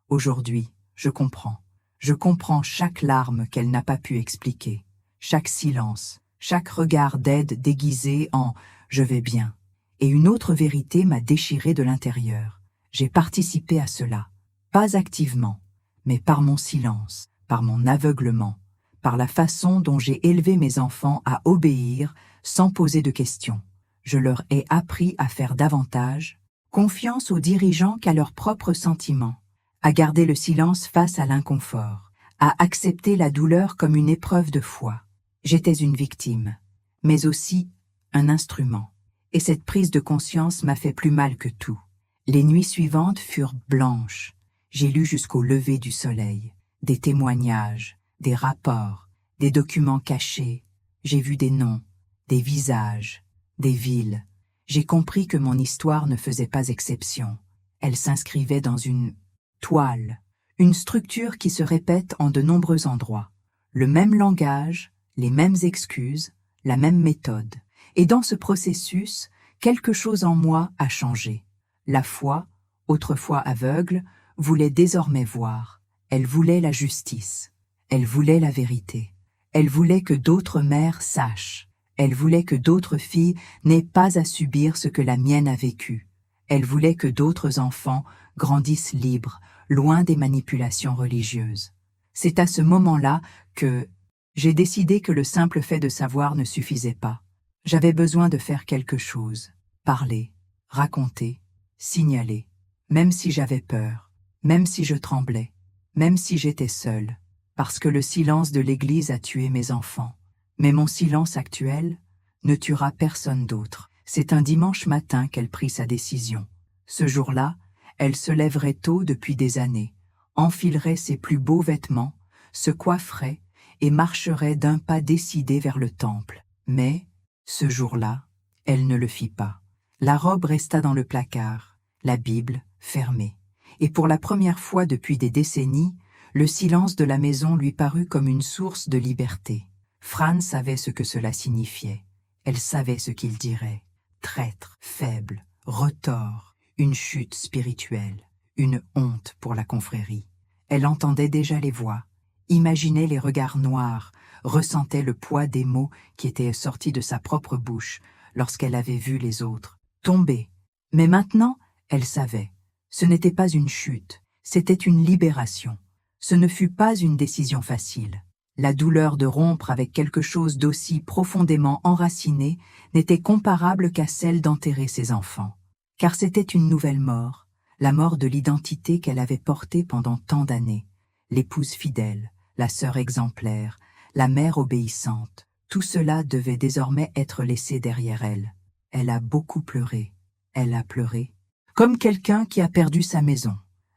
aujourd'hui, je comprends. Je comprends chaque larme qu'elle n'a pas pu expliquer, chaque silence, chaque regard d'aide déguisé en « je vais bien ». Et une autre vérité m'a déchiré de l'intérieur. J'ai participé à cela, pas activement, mais par mon silence, par mon aveuglement, par la façon dont j'ai élevé mes enfants à obéir sans poser de questions. Je leur ai appris à faire davantage confiance aux dirigeants qu'à leurs propres sentiments, à garder le silence face à l'inconfort, à accepter la douleur comme une épreuve de foi. J'étais une victime, mais aussi un instrument. Et cette prise de conscience m'a fait plus mal que tout. Les nuits suivantes furent blanches. J'ai lu jusqu'au lever du soleil, des témoignages, des rapports, des documents cachés. J'ai vu des noms, des visages, des villes. J'ai compris que mon histoire ne faisait pas exception. Elle s'inscrivait dans une toile, une structure qui se répète en de nombreux endroits. Le même langage, les mêmes excuses, la même méthode. Et dans ce processus, quelque chose en moi a changé. La foi, autrefois aveugle, voulait désormais voir. Elle voulait la justice. Elle voulait la vérité. Elle voulait que d'autres mères sachent. Elle voulait que d'autres filles n'aient pas à subir ce que la mienne a vécu. Elle voulait que d'autres enfants grandissent libres, loin des manipulations religieuses. C'est à ce moment-là que j'ai décidé que le simple fait de savoir ne suffisait pas. J'avais besoin de faire quelque chose, parler, raconter, signaler, même si j'avais peur, même si je tremblais, même si j'étais seule, parce que le silence de l'Église a tué mes enfants. Mais mon silence actuel ne tuera personne d'autre. C'est un dimanche matin qu'elle prit sa décision. Ce jour-là, elle se lèverait tôt depuis des années, enfilerait ses plus beaux vêtements, se coifferait et marcherait d'un pas décidé vers le temple. Mais, ce jour-là, elle ne le fit pas. La robe resta dans le placard, la Bible fermée. Et pour la première fois depuis des décennies, le silence de la maison lui parut comme une source de liberté. Fran savait ce que cela signifiait. Elle savait ce qu'il dirait. Traître, faible, retors, une chute spirituelle, une honte pour la confrérie. Elle entendait déjà les voix, imaginait les regards noirs, ressentait le poids des mots qui étaient sortis de sa propre bouche lorsqu'elle avait vu les autres tomber. Mais maintenant, elle savait. Ce n'était pas une chute, c'était une libération. Ce ne fut pas une décision facile. La douleur de rompre avec quelque chose d'aussi profondément enraciné n'était comparable qu'à celle d'enterrer ses enfants. Car c'était une nouvelle mort, la mort de l'identité qu'elle avait portée pendant tant d'années. L'épouse fidèle, la sœur exemplaire, la mère obéissante, tout cela devait désormais être laissé derrière elle. Elle a beaucoup pleuré. Elle a pleuré. comme quelqu'un qui a perdu sa maison.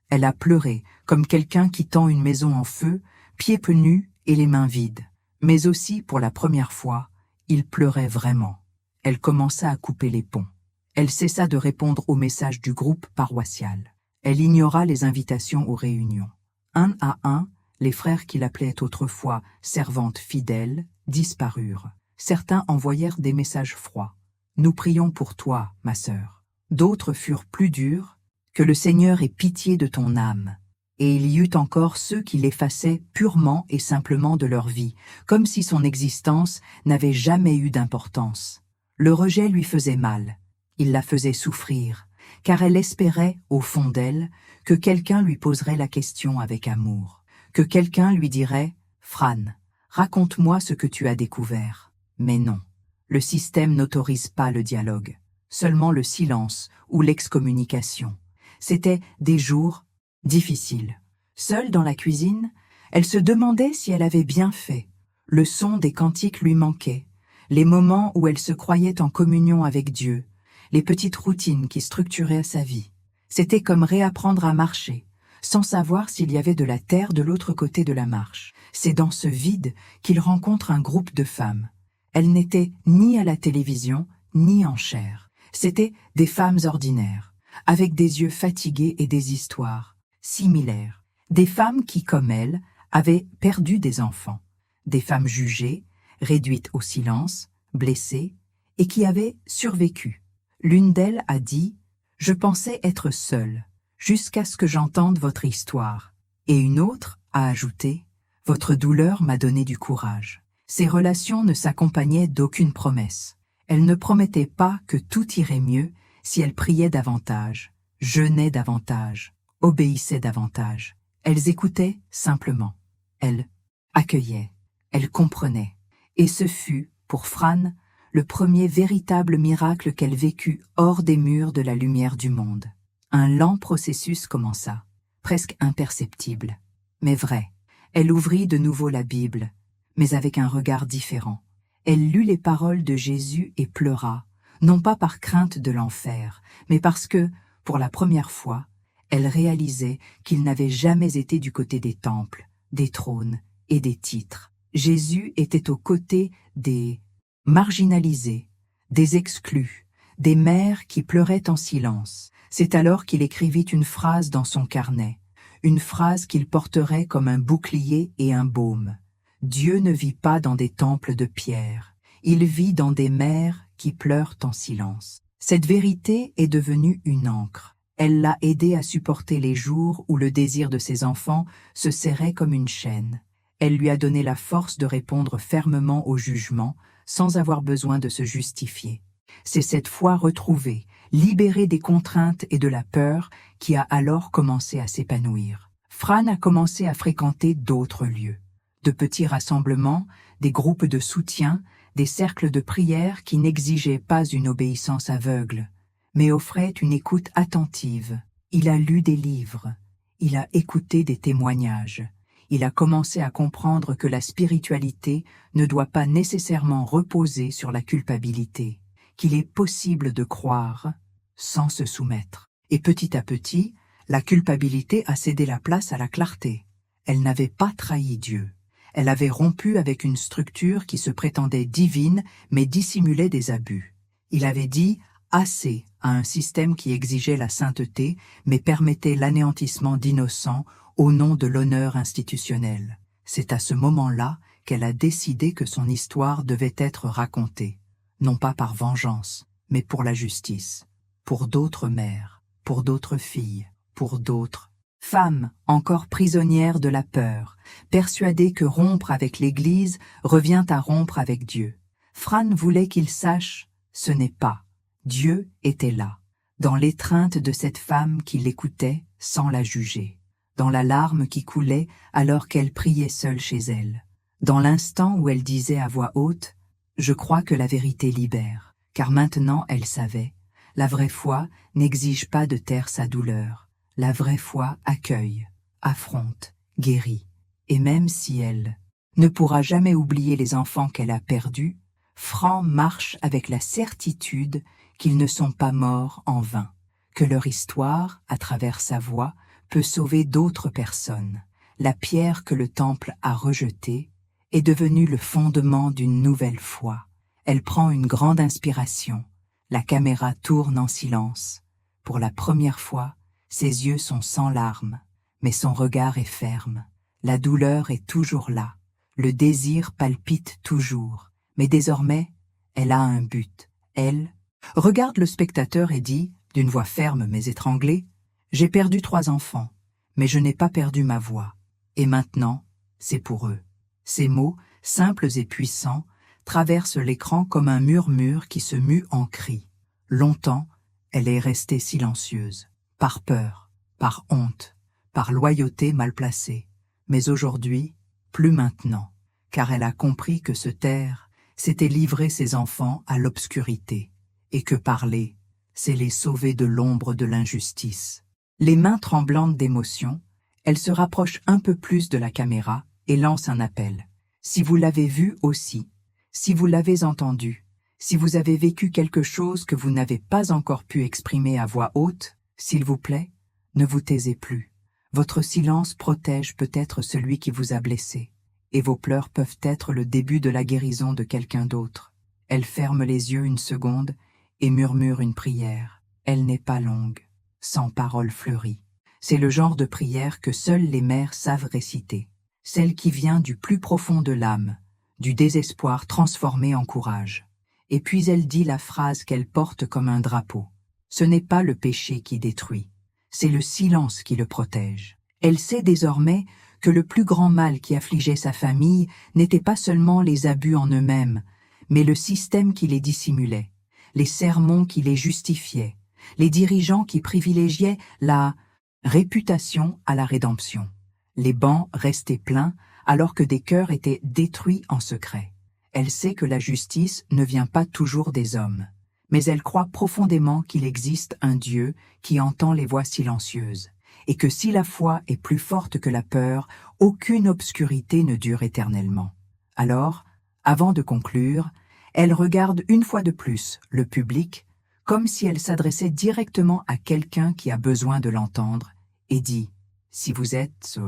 Elle a pleuré, comme quelqu'un qui tend une maison en feu, pieds nus et les mains vides. Mais aussi, pour la première fois, il pleurait vraiment. Elle commença à couper les ponts. Elle cessa de répondre aux messages du groupe paroissial. Elle ignora les invitations aux réunions. Un à un, les frères qui l'appelaient autrefois servante fidèle disparurent. Certains envoyèrent des messages froids. « Nous prions pour toi, ma sœur. » D'autres furent plus durs. « Que le Seigneur ait pitié de ton âme. » Et il y eut encore ceux qui l'effaçaient purement et simplement de leur vie, comme si son existence n'avait jamais eu d'importance. Le rejet lui faisait mal. Il la faisait souffrir, car elle espérait, au fond d'elle, que quelqu'un lui poserait la question avec amour, que quelqu'un lui dirait « Fran, raconte-moi ce que tu as découvert. » Mais non, le système n'autorise pas le dialogue, seulement le silence ou l'excommunication. C'étaient des jours difficiles. Seule dans la cuisine, elle se demandait si elle avait bien fait. Le son des cantiques lui manquait, les moments où elle se croyait en communion avec Dieu, les petites routines qui structuraient sa vie. C'était comme réapprendre à marcher, sans savoir s'il y avait de la terre de l'autre côté de la marche. C'est dans ce vide qu'il rencontre un groupe de femmes. Elles n'étaient ni à la télévision, ni en chair. C'étaient des femmes ordinaires, avec des yeux fatigués et des histoires similaires. Des femmes qui, comme elles, avaient perdu des enfants. Des femmes jugées, réduites au silence, blessées, et qui avaient survécu. L'une d'elles a dit « Je pensais être seule, jusqu'à ce que j'entende votre histoire. » Et une autre a ajouté « Votre douleur m'a donné du courage. » Ces relations ne s'accompagnaient d'aucune promesse. Elles ne promettaient pas que tout irait mieux si elles priaient davantage, jeûnaient davantage, obéissaient davantage. Elles écoutaient simplement. Elles accueillaient. Elles comprenaient. Et ce fut, pour Fran, le premier véritable miracle qu'elle vécut hors des murs de la lumière du monde. Un lent processus commença, presque imperceptible, mais vrai. Elle ouvrit de nouveau la Bible, mais avec un regard différent. Elle lut les paroles de Jésus et pleura, non pas par crainte de l'enfer, mais parce que, pour la première fois, elle réalisait qu'il n'avait jamais été du côté des temples, des trônes et des titres. Jésus était aux côtés des marginalisés, des exclus, des mères qui pleuraient en silence. C'est alors qu'il écrivit une phrase dans son carnet, une phrase qu'il porterait comme un bouclier et un baume. Dieu ne vit pas dans des temples de pierre, il vit dans des mères qui pleurent en silence. Cette vérité est devenue une encre. Elle l'a aidé à supporter les jours où le désir de ses enfants se serrait comme une chaîne. Elle lui a donné la force de répondre fermement au jugement, sans avoir besoin de se justifier. C'est cette foi retrouvée, libérée des contraintes et de la peur, qui a alors commencé à s'épanouir. Fran a commencé à fréquenter d'autres lieux. De petits rassemblements, des groupes de soutien, des cercles de prière qui n'exigeaient pas une obéissance aveugle, mais offraient une écoute attentive. Il a lu des livres, il a écouté des témoignages. Il a commencé à comprendre que la spiritualité ne doit pas nécessairement reposer sur la culpabilité, qu'il est possible de croire sans se soumettre. Et petit à petit, la culpabilité a cédé la place à la clarté. Elle n'avait pas trahi Dieu. Elle avait rompu avec une structure qui se prétendait divine mais dissimulait des abus. Il avait dit assez à un système qui exigeait la sainteté mais permettait l'anéantissement d'innocents au nom de l'honneur institutionnel. C'est à ce moment-là qu'elle a décidé que son histoire devait être racontée, non pas par vengeance, mais pour la justice, pour d'autres mères, pour d'autres filles, pour d'autres femmes encore prisonnières de la peur, persuadées que rompre avec l'Église revient à rompre avec Dieu. Fran voulait qu'il sache, ce n'est pas. Dieu était là, dans l'étreinte de cette femme qui l'écoutait sans la juger, dans la larme qui coulait alors qu'elle priait seule chez elle, dans l'instant où elle disait à voix haute « Je crois que la vérité libère », car maintenant elle savait, la vraie foi n'exige pas de taire sa douleur, la vraie foi accueille, affronte, guérit, et même si elle ne pourra jamais oublier les enfants qu'elle a perdus, Fran marche avec la certitude qu'ils ne sont pas morts en vain, que leur histoire, à travers sa voix, peut sauver d'autres personnes. La pierre que le temple a rejetée est devenue le fondement d'une nouvelle foi. Elle prend une grande inspiration. La caméra tourne en silence. Pour la première fois, ses yeux sont sans larmes, mais son regard est ferme. La douleur est toujours là. Le désir palpite toujours. Mais désormais, elle a un but. Elle regarde le spectateur et dit, d'une voix ferme mais étranglée, « J'ai perdu 3 enfants, mais je n'ai pas perdu ma voix. Et maintenant, c'est pour eux. » Ces mots, simples et puissants, traversent l'écran comme un murmure qui se mue en cri. Longtemps, elle est restée silencieuse, par peur, par honte, par loyauté mal placée. Mais aujourd'hui, plus maintenant, car elle a compris que se taire, c'était livrer ses enfants à l'obscurité, et que parler, c'est les sauver de l'ombre de l'injustice. Les mains tremblantes d'émotion, elle se rapproche un peu plus de la caméra et lance un appel. Si vous l'avez vu aussi, si vous l'avez entendu, si vous avez vécu quelque chose que vous n'avez pas encore pu exprimer à voix haute, s'il vous plaît, ne vous taisez plus. Votre silence protège peut-être celui qui vous a blessé, et vos pleurs peuvent être le début de la guérison de quelqu'un d'autre. Elle ferme les yeux une seconde et murmure une prière. Elle n'est pas longue, sans paroles fleuries. C'est le genre de prière que seules les mères savent réciter, celle qui vient du plus profond de l'âme, du désespoir transformé en courage. Et puis elle dit la phrase qu'elle porte comme un drapeau. Ce n'est pas le péché qui détruit, c'est le silence qui le protège. Elle sait désormais que le plus grand mal qui affligeait sa famille n'était pas seulement les abus en eux-mêmes, mais le système qui les dissimulait, les sermons qui les justifiaient, les dirigeants qui privilégiaient la réputation à la rédemption. Les bancs restaient pleins alors que des cœurs étaient détruits en secret. Elle sait que la justice ne vient pas toujours des hommes, mais elle croit profondément qu'il existe un Dieu qui entend les voix silencieuses, et que si la foi est plus forte que la peur, aucune obscurité ne dure éternellement. Alors, avant de conclure, elle regarde une fois de plus le public, comme si elle s'adressait directement à quelqu'un qui a besoin de l'entendre, et dit « Si vous êtes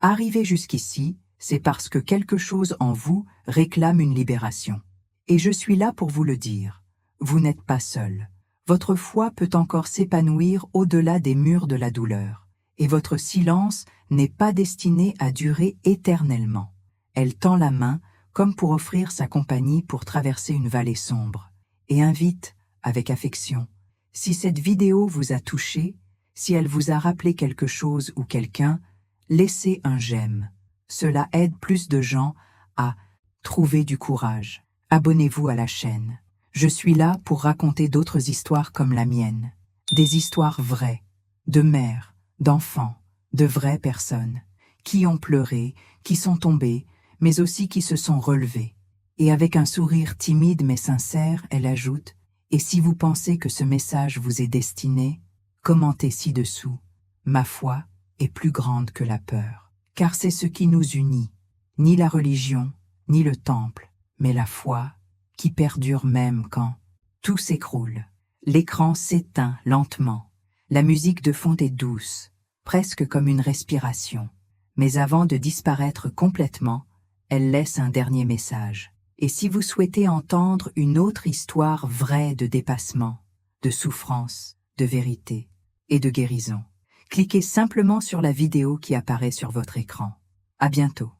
arrivé jusqu'ici, c'est parce que quelque chose en vous réclame une libération. Et je suis là pour vous le dire. Vous n'êtes pas seul. Votre foi peut encore s'épanouir au-delà des murs de la douleur. Et votre silence n'est pas destiné à durer éternellement. » Elle tend la main comme pour offrir sa compagnie pour traverser une vallée sombre, et invite, avec affection, si cette vidéo vous a touché, si elle vous a rappelé quelque chose ou quelqu'un, laissez un j'aime. Cela aide plus de gens à trouver du courage. Abonnez-vous à la chaîne. Je suis là pour raconter d'autres histoires comme la mienne. Des histoires vraies, de mères, d'enfants, de vraies personnes, qui ont pleuré, qui sont tombées, mais aussi qui se sont relevées. Et avec un sourire timide mais sincère, elle ajoute « Et si vous pensez que ce message vous est destiné, commentez ci-dessous. Ma foi est plus grande que la peur. » Car c'est ce qui nous unit, ni la religion, ni le temple, mais la foi qui perdure même quand tout s'écroule. L'écran s'éteint lentement. La musique de fond est douce, presque comme une respiration. Mais avant de disparaître complètement, elle laisse un dernier message. Et si vous souhaitez entendre une autre histoire vraie de dépassement, de souffrance, de vérité et de guérison, cliquez simplement sur la vidéo qui apparaît sur votre écran. À bientôt.